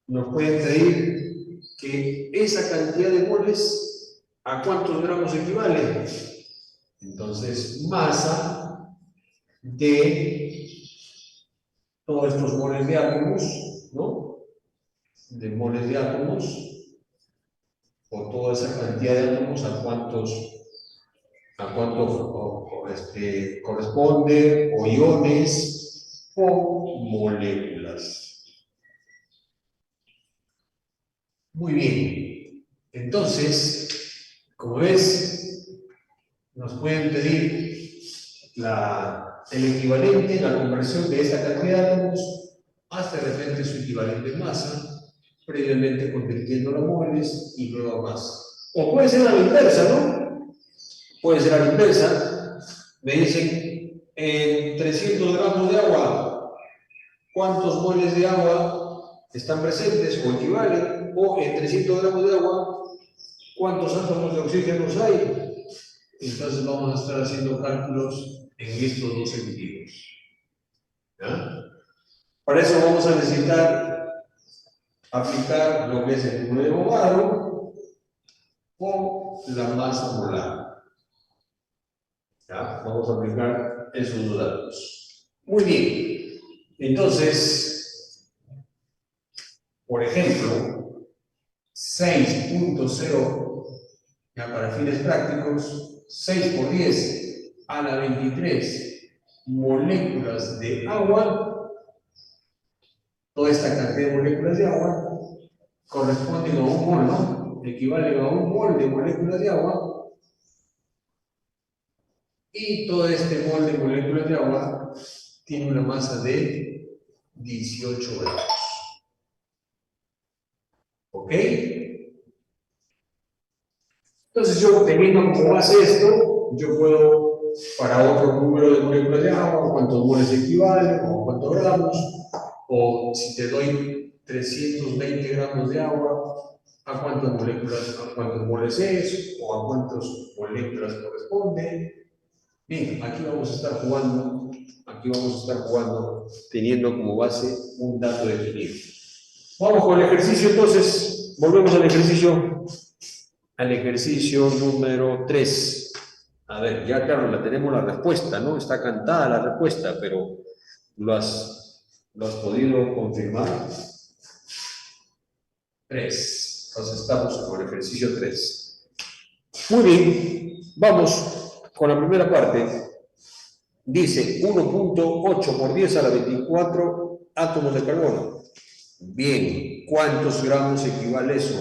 nos pueden pedir que esa cantidad de moles, ¿a cuántos gramos equivale? Entonces, masa de todos estos moles de átomos, ¿no? De moles de átomos, o toda esa cantidad de átomos, a cuánto corresponde, o iones, o moléculas. Muy bien. Entonces, como ves, nos pueden pedir el equivalente, la conversión de esa cantidad de átomos hasta de repente su equivalente en masa, previamente convirtiéndolo a moles y luego a masa. O puede ser a la inversa, ¿no? Puede ser a la inversa. Me dicen, en 300 gramos de agua, ¿cuántos moles de agua están presentes o equivalen? O en 300 gramos de agua, ¿cuántos átomos de oxígeno hay? Entonces vamos a estar haciendo cálculos en estos dos sentidos. ¿Ya? Para eso vamos a necesitar aplicar lo que es el número de Avogadro o la masa molar. ¿Ya? Vamos a aplicar esos dos datos. Muy bien. Entonces, por ejemplo, 6.0, ya para fines prácticos, 6 por 10 a la 23 moléculas de agua, toda esta cantidad de moléculas de agua corresponden a un mol, ¿no? Equivalen a un mol de moléculas de agua, y todo este mol de moléculas de agua tiene una masa de 18 gramos. ¿Ok? Entonces yo, teniendo como base esto, yo puedo, para otro número de moléculas de agua, cuántos moles equivalen, o cuántos gramos, o si te doy 320 gramos de agua, a cuántas moléculas, a cuántos moles es, o a cuántas moléculas corresponde. Bien, aquí vamos a estar jugando, teniendo como base un dato definido. Vamos con el ejercicio entonces, volvemos al ejercicio número 3. A ver, ya claro, tenemos la respuesta, ¿no? Está cantada la respuesta, pero ¿lo has podido confirmar? 3. Entonces estamos con el ejercicio 3. Muy bien, vamos con la primera parte. Dice 1.8 por 10 a la 24 átomos de carbono. Bien, ¿cuántos gramos equivale eso?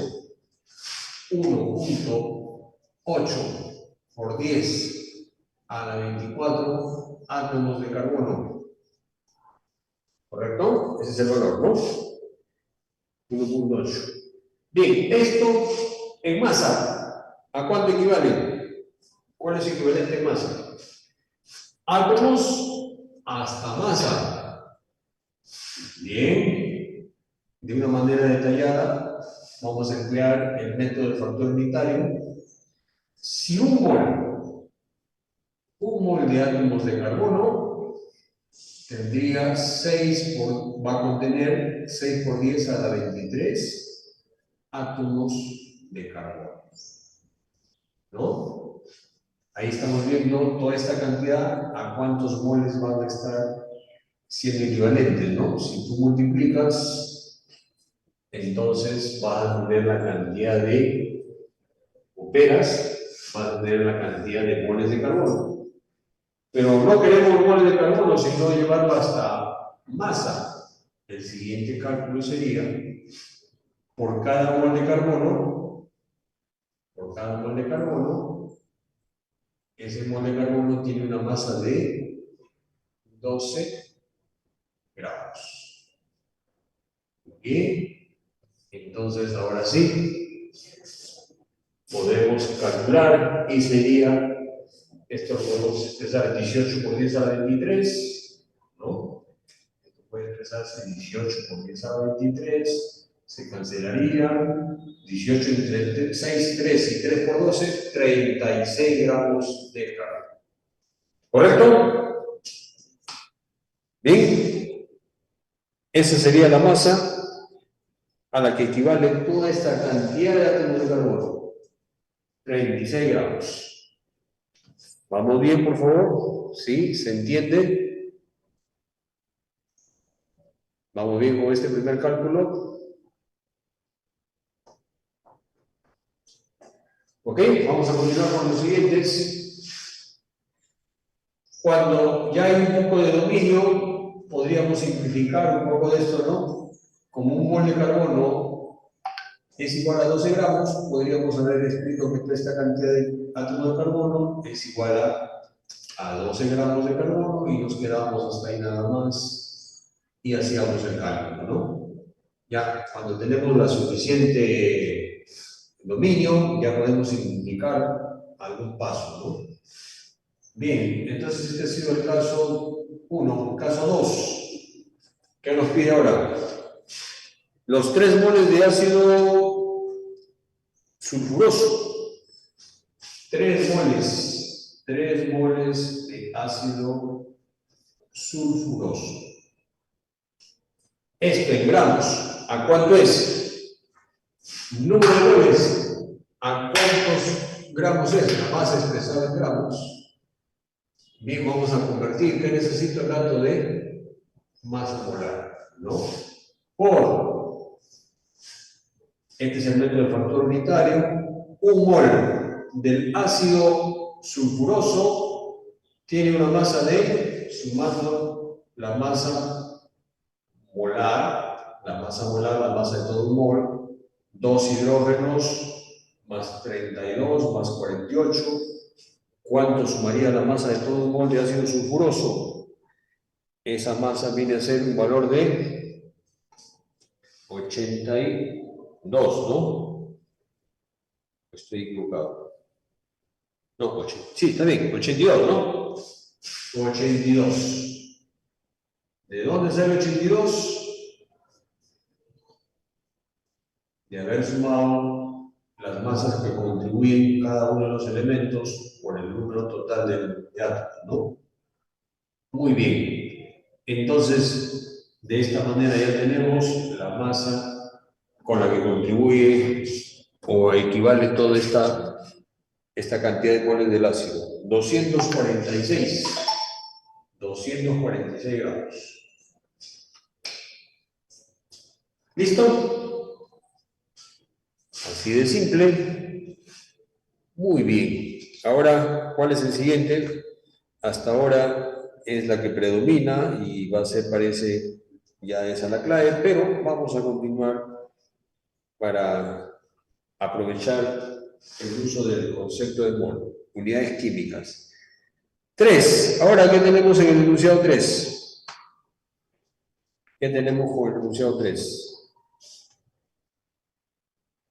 1.8 por 10 a la 24 átomos de carbono. ¿Correcto? Ese es el valor, ¿no? 1.8. Bien, esto en masa, ¿a cuánto equivale? ¿Cuál es equivalente en masa? átomos hasta masa. Bien, de una manera detallada vamos a emplear el método del factor unitario. Si un mol de átomos de carbono tendría 6 por, va a contener 6 por 10 a la 23 átomos de carbono, ¿no? Ahí estamos viendo toda esta cantidad, a cuántos moles van a estar siendo equivalentes, ¿no? Si tú multiplicas, entonces vas a tener la cantidad de operas, vas a tener la cantidad de moles de carbono. Pero no queremos moles de carbono, sino llevarlo hasta masa. El siguiente cálculo sería, por cada mol de carbono, ese mol de carbono tiene una masa de 12 gramos. Bien, entonces ahora sí, podemos calcular y sería, esto lo podemos expresar 18 por 10 a la 23, ¿no? Esto puede expresarse 18 por 10 a la 23, se cancelaría 18 entre 6, 3 y 3 por 12, 36 gramos de carbono. ¿Correcto? Bien, esa sería la masa a la que equivale toda esta cantidad de átomos de carbono. 36 gramos. ¿Vamos bien, por favor? ¿Sí? ¿Se entiende? ¿Vamos bien con este primer cálculo? Ok, vamos a continuar con los siguientes. Cuando ya hay un poco de dominio, podríamos simplificar un poco de esto, ¿no? Como un mol de carbono es igual a 12 gramos, podríamos haber escrito que toda esta cantidad de átomos de carbono es igual a 12 gramos de carbono y nos quedamos hasta ahí nada más y hacíamos el cálculo, ¿no? Ya cuando tenemos la suficiente dominio, ya podemos simplificar algún paso, ¿no? Bien, entonces este ha sido el caso 1. Caso 2. ¿Qué nos pide ahora? Los 3 moles de ácido sulfuroso. 3 moles de ácido sulfuroso. Esto en gramos, ¿a cuánto es? Número de moles, ¿a cuántos gramos es? La masa expresada en gramos. Bien, vamos a convertir, ¿qué necesito el dato de masa molar? ¿No? Por, este es el método del factor unitario, un mol del ácido sulfuroso tiene una masa de, sumando la masa molar, la masa de todo un mol, 2 hidrógenos más 32 más 48. ¿Cuánto sumaría la masa de todo un mol de ácido sulfuroso? Esa masa viene a ser un valor de 82, ¿no? Estoy equivocado. No, sí, está bien, 82, ¿no? 82. ¿De dónde sale 82? De haber sumado las masas que contribuyen cada uno de los elementos por el número total de átomos, ¿no? Muy bien. Entonces, de esta manera ya tenemos la masa con la que contribuye o equivale toda esta cantidad de moles del ácido. 246 gramos. ¿Listo? Así de simple. Muy bien. Ahora, ¿cuál es el siguiente? Hasta ahora es la que predomina y va a ser, parece, ya esa la clave, pero vamos a continuar para aprovechar el uso del concepto de mol, unidades químicas. 3. Ahora, ¿qué tenemos en el enunciado 3? ¿Qué tenemos con el enunciado 3?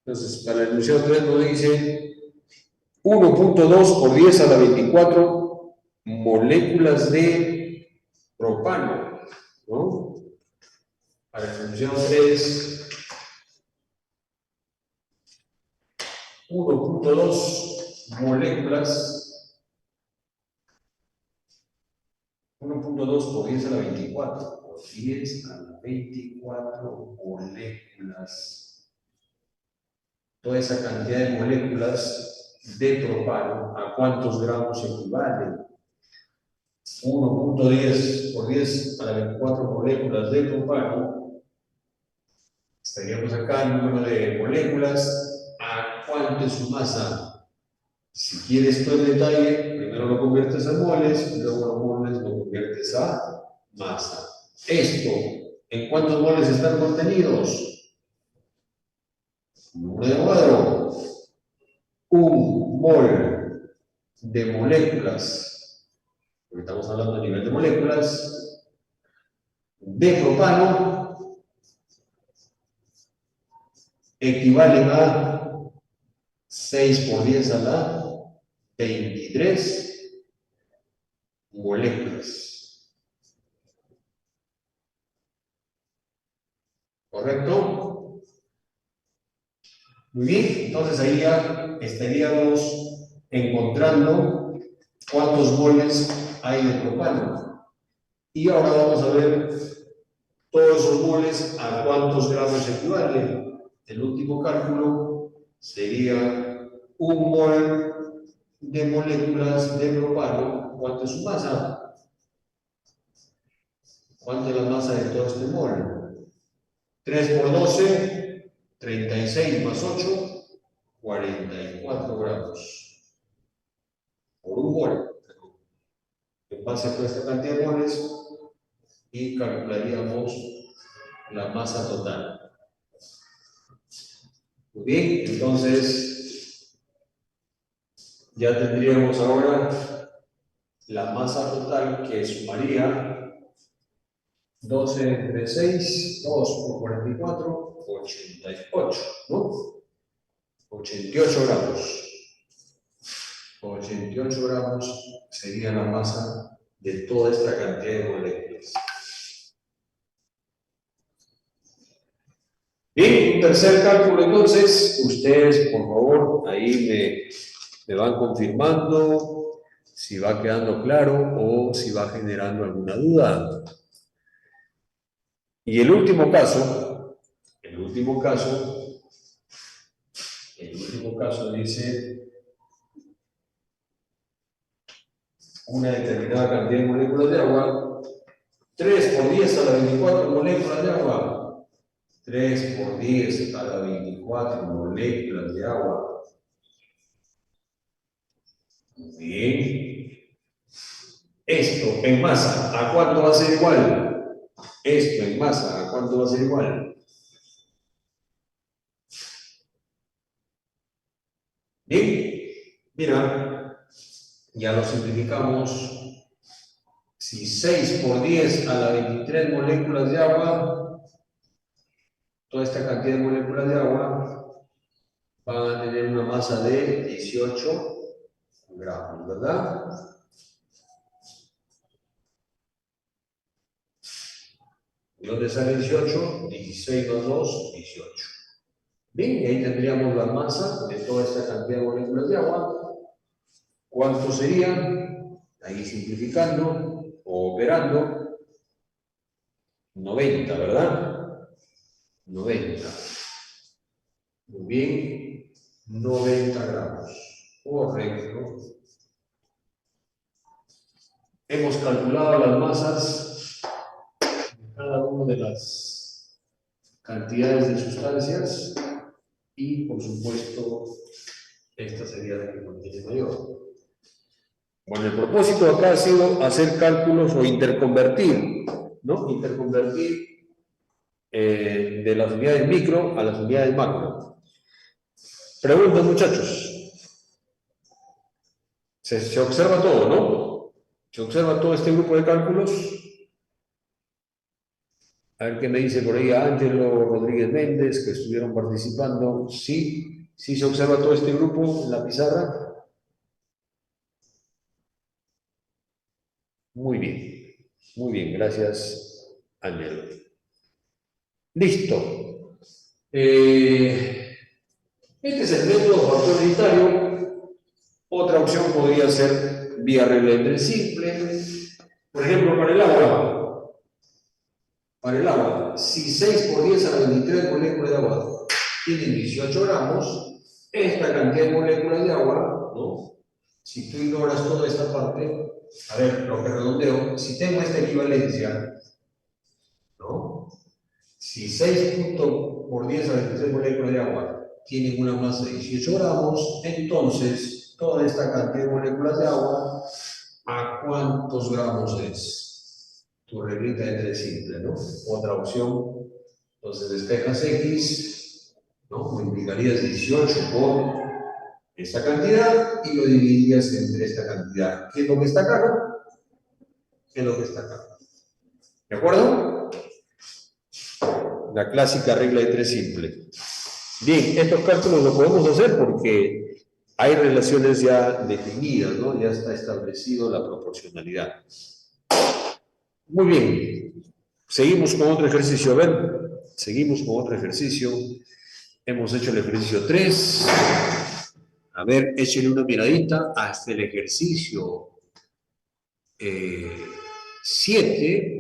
Entonces, para el enunciado 3 nos dice 1.2 por 10 a la 24 moléculas de propano, ¿no? Para la solución 3, 1.2 moléculas, 1.2 por 10 a la 24, por 10 a la 24 moléculas. Toda esa cantidad de moléculas de propano, ¿a cuántos gramos equivalen? 1.10 por 10 a la 24 moléculas de propano. Estaríamos acá el número de moléculas. ¿A cuánto es su masa? Si quieres todo el detalle, primero lo conviertes a moles, luego los moles lo conviertes a masa. Esto, ¿en cuántos moles están contenidos? Número de cuadro. Un mol de moléculas, porque estamos hablando a nivel de moléculas, de propano, equivalen a 6 por 10 a la 23 moléculas. ¿Correcto? Muy bien, entonces ahí ya estaríamos encontrando cuántos moles hay de propano. Y ahora vamos a ver todos esos moles a cuántos gramos equivalen. El último cálculo sería un mol de moléculas de propano. ¿Cuánto es su masa? ¿Cuánto es la masa de todo este mol? 3 por 12, 36 más 8, 44 gramos. Por un mol. En base a toda esta cantidad de moles y calcularíamos la masa total. Muy bien, entonces ya tendríamos ahora la masa total que sumaría 12 entre 6, 2 por 44, 88, ¿no? 88 gramos. 88 gramos sería la masa de toda esta cantidad de moléculas. Bien, un tercer cálculo entonces. Ustedes, por favor, ahí me van confirmando si va quedando claro o si va generando alguna duda. Y el último caso dice una determinada cantidad de moléculas de agua, 3 por 10 a la 24 moléculas de agua, 3 por 10 a la 24 moléculas de agua. Bien. Esto en masa, ¿a cuánto va a ser igual? Esto en masa, ¿a cuánto va a ser igual? Bien, mira, ya lo simplificamos. Si 6 por 10 a la 23 moléculas de agua, toda esta cantidad de moléculas de agua van a tener una masa de 18 gramos, ¿verdad? ¿De dónde sale 18? 16 más 2, 18. Bien, y ahí tendríamos la masa de toda esta cantidad de moléculas de agua. ¿Cuánto sería? Ahí simplificando o operando. 90, ¿verdad? 90. Muy bien. 90 gramos. Correcto. Hemos calculado las masas de cada una de las cantidades de sustancias y, por supuesto, esta sería la que contiene mayor. Bueno, el propósito acá ha sido hacer cálculos o interconvertir, ¿no? Interconvertir de las unidades micro a las unidades macro. Preguntas, muchachos. Se observa todo, ¿no? Se observa todo este grupo de cálculos. A ver qué me dice por ahí Ángelo Rodríguez Méndez, que estuvieron participando. Sí, sí se observa todo este grupo en la pizarra. Muy bien, gracias, Ángel. Listo. Este es el método factor unitario. Otra opción podría ser vía regla de tres simple. Por ejemplo, para el agua, si 6 por 10 a la 23 moléculas de agua tienen 18 gramos, esta cantidad de moléculas de agua, ¿no? Si tú ignoras toda esta parte, a ver, lo que redondeo, si tengo esta equivalencia, ¿no? Si 6 punto por 10 a 23 moléculas de agua tienen una masa de 18 gramos, entonces toda esta cantidad de moléculas de agua, ¿a cuántos gramos es? Tu reglita de tres simple, ¿no? Otra opción, entonces despejas X, ¿no? Multiplicarías 18 por esta cantidad y lo dividirías entre esta cantidad. ¿Qué es lo que está acá, no? ¿Qué es lo que está acá? ¿De acuerdo? La clásica regla de tres simple. Bien, estos cálculos los podemos hacer porque hay relaciones ya definidas, ¿no? Ya está establecido la proporcionalidad. Muy bien. Seguimos con otro ejercicio. A ver, seguimos con otro ejercicio. Hemos hecho el ejercicio 3. A ver, échenle una miradita hasta el ejercicio 7.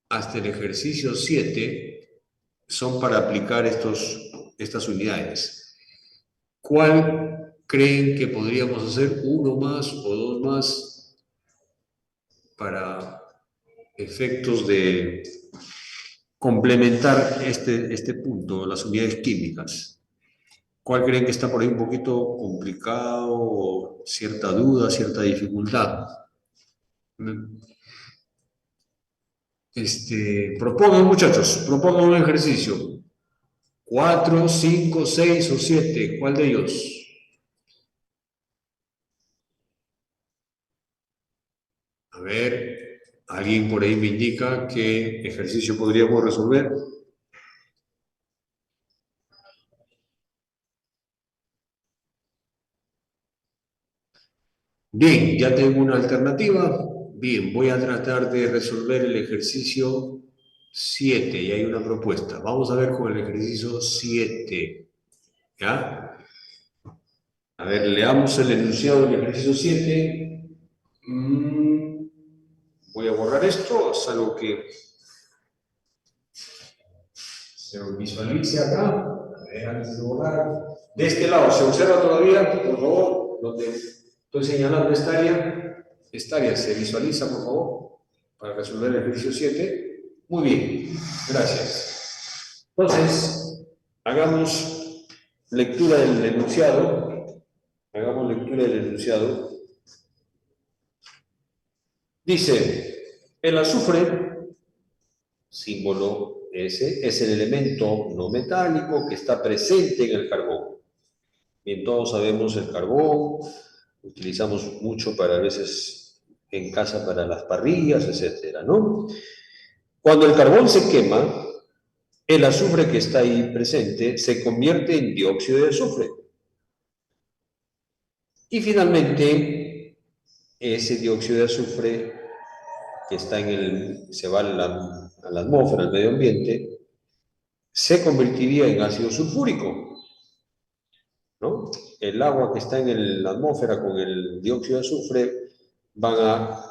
Hasta el ejercicio 7 son para aplicar estas unidades. ¿Cuál creen que podríamos hacer? ¿Uno más o dos más para efectos de complementar este punto, las unidades químicas? ¿Cuál creen que está por ahí un poquito complicado, cierta duda, cierta dificultad? Propongan, muchachos, propongan un ejercicio. 4, 5, 6 o 7, ¿cuál de ellos? A ver, ¿alguien por ahí me indica qué ejercicio podríamos resolver? Bien, ya tengo una alternativa. Bien, voy a tratar de resolver el ejercicio 7 y hay una propuesta. Vamos a ver con el ejercicio 7. ¿Ya? A ver, leamos el enunciado del ejercicio 7. Voy a borrar esto, es algo que se visualice acá. A ver, antes de borrar. De este lado, ¿se observa todavía? Por favor, donde estoy señalando esta área se visualiza, por favor, para resolver el ejercicio 7. Muy bien, gracias. Entonces, hagamos lectura del enunciado. Hagamos lectura del enunciado. Dice, el azufre, símbolo S, es el elemento no metálico que está presente en el carbón. Bien, todos sabemos el carbón, utilizamos mucho para a veces en casa para las parrillas, etcétera, ¿no? Cuando el carbón se quema, el azufre que está ahí presente se convierte en dióxido de azufre. Y finalmente, ese dióxido de azufre que está se va a la atmósfera, al medio ambiente, se convertiría en ácido sulfúrico, ¿no? El agua que está en la atmósfera con el dióxido de azufre van a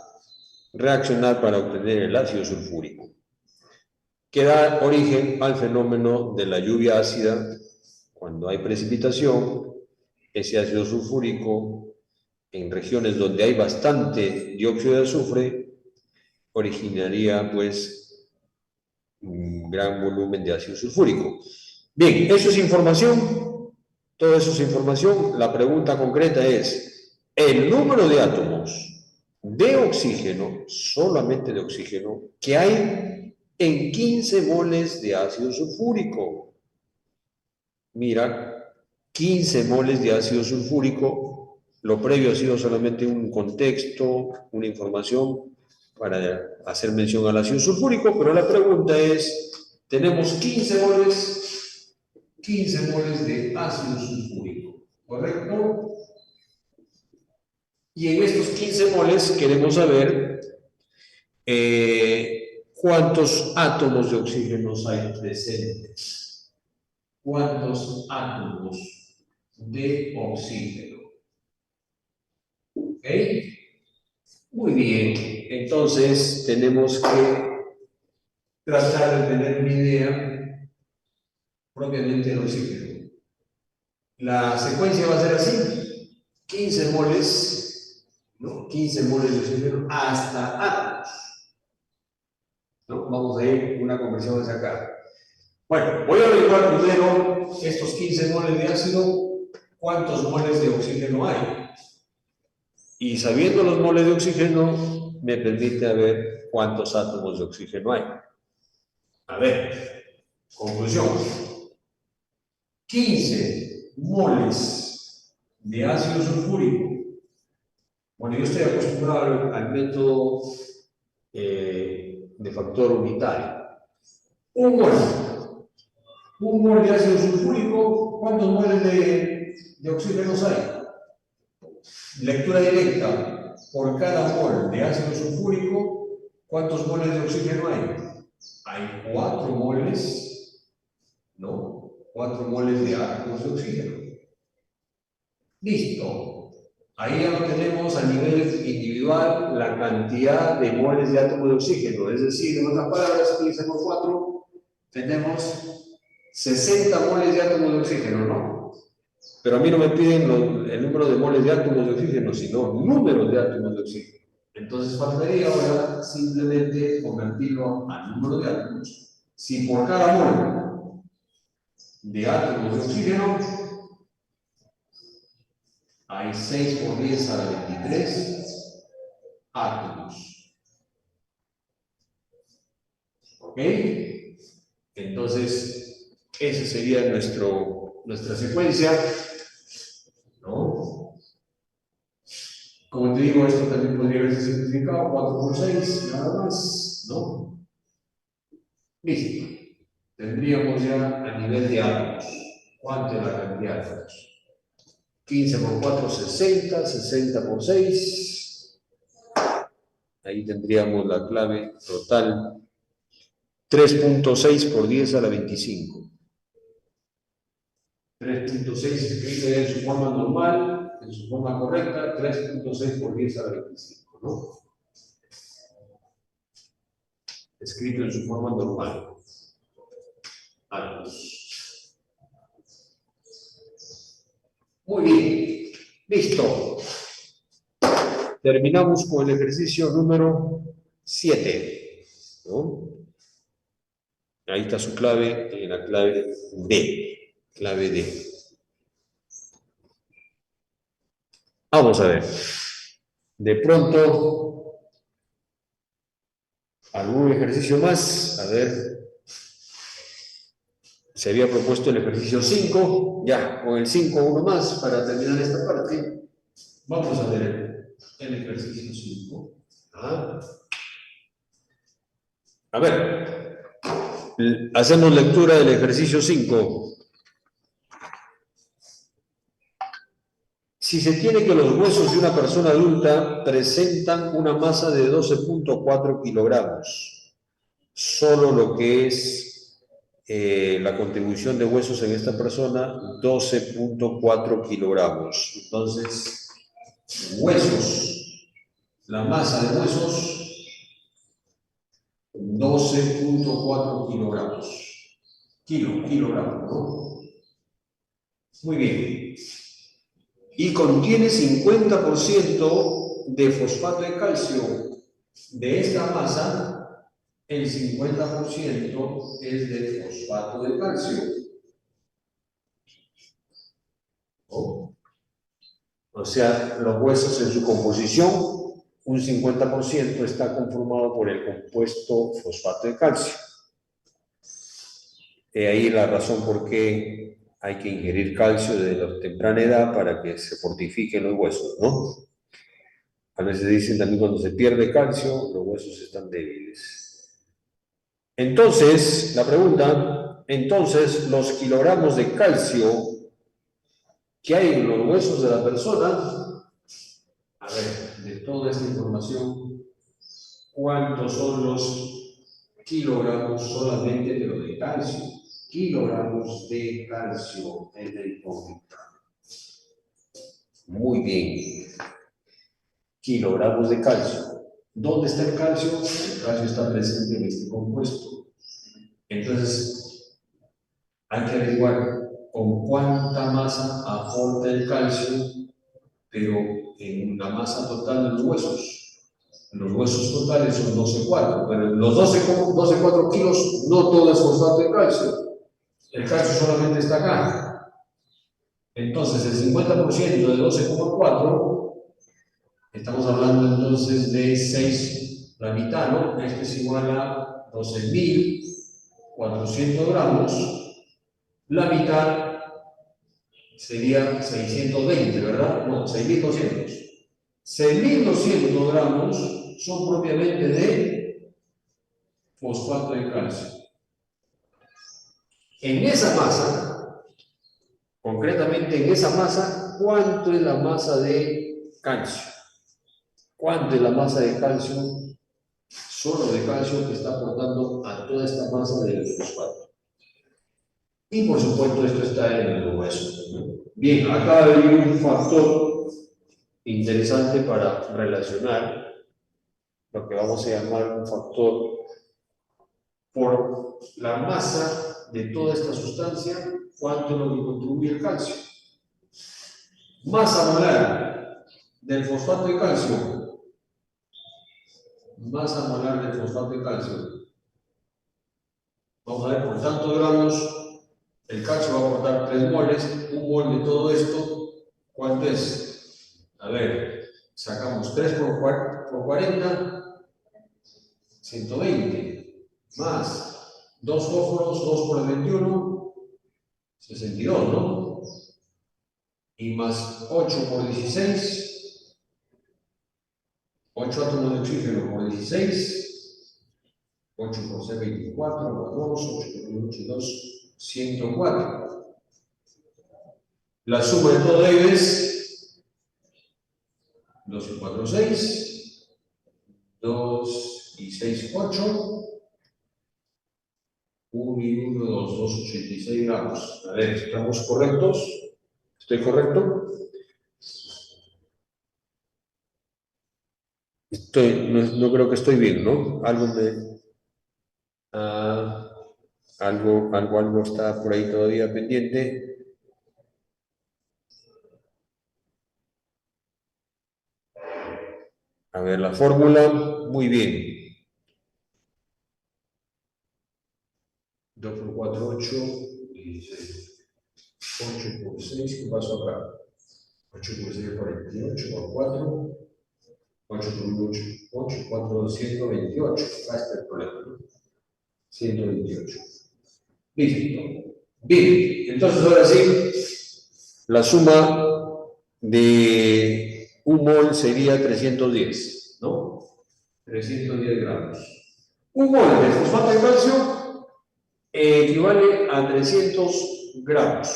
reaccionar para obtener el ácido sulfúrico, que da origen al fenómeno de la lluvia ácida. Cuando hay precipitación, ese ácido sulfúrico, en regiones donde hay bastante dióxido de azufre, originaría pues un gran volumen de ácido sulfúrico. Bien, eso es información, todo eso es información. La pregunta concreta es, el número de átomos de oxígeno, solamente de oxígeno, que hay en 15 moles de ácido sulfúrico. Mira, 15 moles de ácido sulfúrico, lo previo ha sido solamente un contexto, una información para hacer mención al ácido sulfúrico, pero la pregunta es, tenemos 15 moles de ácido sulfúrico, ¿correcto? Y en estos 15 moles queremos saber cuántos átomos de oxígeno hay presentes. ¿Cuántos átomos de oxígeno? ¿Ok? Muy bien. Entonces tenemos que tratar de tener una idea propiamente del oxígeno. La secuencia va a ser así: 15 moles, ¿no? 15 moles de oxígeno hasta átomos, ¿no? Vamos a ir una conversión hacia acá. Bueno, voy a averiguar primero estos 15 moles de ácido, cuántos moles de oxígeno hay. Y sabiendo los moles de oxígeno, me permite ver cuántos átomos de oxígeno hay. A ver, conclusión. 15 moles de ácido sulfúrico. Bueno, yo estoy acostumbrado al método de factor unitario. Un mol de ácido sulfúrico, ¿cuántos moles de oxígeno hay? Lectura directa. Por cada mol de ácido sulfúrico, ¿cuántos moles de oxígeno hay? Hay 4 moles, ¿no? 4 moles de átomos de oxígeno. Listo. Ahí ya lo tenemos a nivel individual la cantidad de moles de átomos de oxígeno. Es decir, en otras palabras, 15 por 4, tenemos 60 moles de átomos de oxígeno, ¿no? Pero a mí no me piden el número de moles de átomos de oxígeno, sino números de átomos de oxígeno. Entonces faltaría ahora simplemente convertirlo al número de átomos. Si por cada mol de átomos de oxígeno hay 6 por 10 a la 23 átomos. ¿Ok? Entonces, esa sería nuestra secuencia, ¿no? Como te digo, esto también podría verse simplificado, 4 por 6, nada más, ¿no? Listo. Tendríamos ya a nivel de átomos. ¿Cuánto es la cantidad de átomos? 15 por 4, 60, 60 por 6. Ahí tendríamos la clave total. 3.6 por 10 a la 25. 3.6 escrito en su forma normal, en su forma correcta, 3.6 por 10 a la 25, ¿no? Escrito en su forma normal. Átomos. Muy bien. Listo. Terminamos con el ejercicio número 7, ¿no? Ahí está su clave, en la clave D. Clave D. Vamos a ver. De pronto, algún ejercicio más. A ver. Se había propuesto el ejercicio 5. Ya, con el 5 uno más para terminar esta parte. Vamos a ver el ejercicio 5. A ver. Hacemos lectura del ejercicio 5. Si se tiene que los huesos de una persona adulta presentan una masa de 12.4 kilogramos, solo lo que es la contribución de huesos en esta persona, 12.4 kilogramos. Entonces, huesos, la masa de huesos, 12.4 kilogramos. Kilogramos, ¿no? Muy bien. Y contiene 50% de fosfato de calcio. De esta masa, el 50% es de fosfato de calcio. ¿Oh? O sea, los huesos en su composición, un 50% está conformado por el compuesto fosfato de calcio. De ahí la razón por qué hay que ingerir calcio desde la temprana edad para que se fortifiquen los huesos, ¿no? A veces dicen también cuando se pierde calcio, los huesos están débiles. Entonces, la pregunta, entonces, los kilogramos de calcio que hay en los huesos de la persona, ver, de toda esta información, ¿cuántos son los kilogramos solamente, pero de calcio? Kilogramos de calcio en la incógnita. Muy bien. Kilogramos de calcio. ¿Dónde está el calcio? El calcio está presente en este compuesto. Entonces, hay que averiguar con cuánta masa aporta el calcio, pero en la masa total de los huesos. Los huesos totales son 12,4, pero los 12,4 kilos no todo es fosfato de calcio. El calcio solamente está acá. Entonces, el 50% de 12,4, estamos hablando entonces de 6, la mitad, ¿no? Esto es igual a 12.400 gramos. La mitad sería 620, ¿verdad? No, 6.200. 6.200 gramos son propiamente de fosfato de calcio. En esa masa, concretamente en esa masa, ¿cuánto es la masa de calcio? ¿Cuánto es la masa de calcio, solo de calcio, que está aportando a toda esta masa del fosfato? Y por supuesto esto está en el hueso. Bien, acá hay un factor interesante para relacionar lo que vamos a llamar un factor por la masa de toda esta sustancia, cuánto es lo que contribuye el calcio. Masa molar del fosfato de calcio. Masa molar del fosfato de calcio. Vamos a ver, por tantos gramos, el calcio va a aportar 3 moles, un mol de todo esto, ¿cuánto es? A ver, sacamos 3 por 40, 120, más 2 fósforos, 2 por el 21, 62, ¿no? Y más 8 por 16, 8 átomos de oxígeno por 16, 8 por C, 24, más 2, 8 por 8, 2, 104. La suma de todo ello es 2 y 4, 6, 2 y 6, 8, 1 y 1, 2, 2, 86 gramos. A ver, ¿estamos correctos? ¿Estoy correcto? No creo que estoy bien, ¿no? Algo está por ahí todavía pendiente. A ver, la fórmula, muy bien. 2 por 4, 8, 16. 8 por 6, ¿qué pasó acá? 8 por 6, 48, por 4, 8 por 1, 8, 8, 4, 128. Acá está el problema, ¿no? 128. Listo. Bien, entonces ahora sí, la suma de un mol sería 310, ¿no? 310 gramos. Un mol de fosfato de calcio equivale a 300 gramos.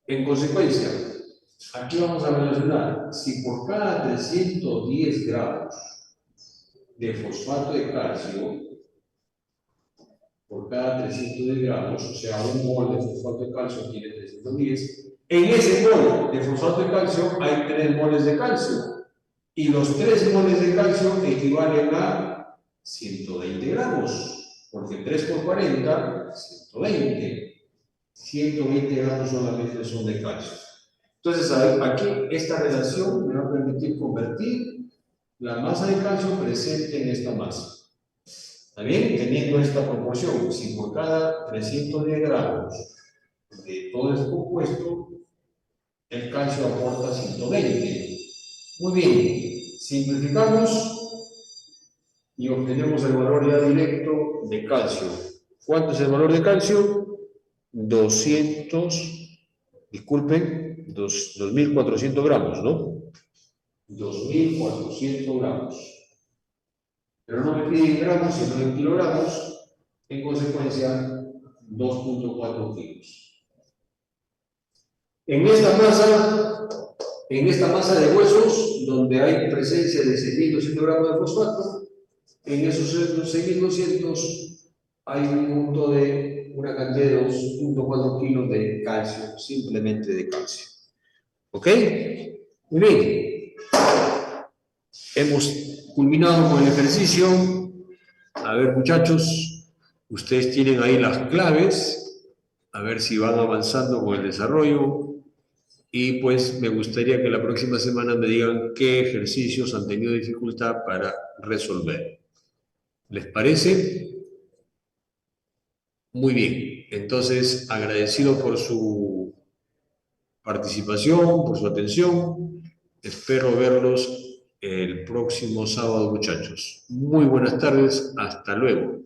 En consecuencia, aquí vamos a relacionar si por cada 310 gramos de fosfato de calcio, por cada 310 gramos, o sea, un mol de fosfato de calcio tiene 310, en ese mol de fosfato de calcio hay 3 moles de calcio, y los 3 moles de calcio equivalen a 120 gramos, porque 3 por 40, 120. 120 gramos solamente son de calcio. Entonces, aquí esta relación me va a permitir convertir la masa de calcio presente en esta masa. ¿Está bien? Teniendo esta proporción, si por cada 310 gramos de todo este compuesto, el calcio aporta 120. Muy bien, simplificamos y obtenemos el valor ya directo de calcio. ¿Cuánto es el valor de calcio? 2.400 gramos, ¿no? 2.400 gramos. Pero no me piden gramos, sino en kilogramos, en consecuencia, 2.4 kilos. En esta masa En esta masa de huesos, donde hay presencia de 6.200 gramos de fosfato, en esos 6.200 hay un monto de una cantidad de 2.4 kilos de calcio, simplemente de calcio. ¿Ok? Muy bien. Hemos culminado con el ejercicio. A ver, muchachos, ustedes tienen ahí las claves. A ver si van avanzando con el desarrollo. Y pues me gustaría que la próxima semana me digan qué ejercicios han tenido dificultad para resolver. ¿Les parece? Muy bien. Entonces, agradecido por su participación, por su atención. Espero verlos el próximo sábado, muchachos. Muy buenas tardes. Hasta luego.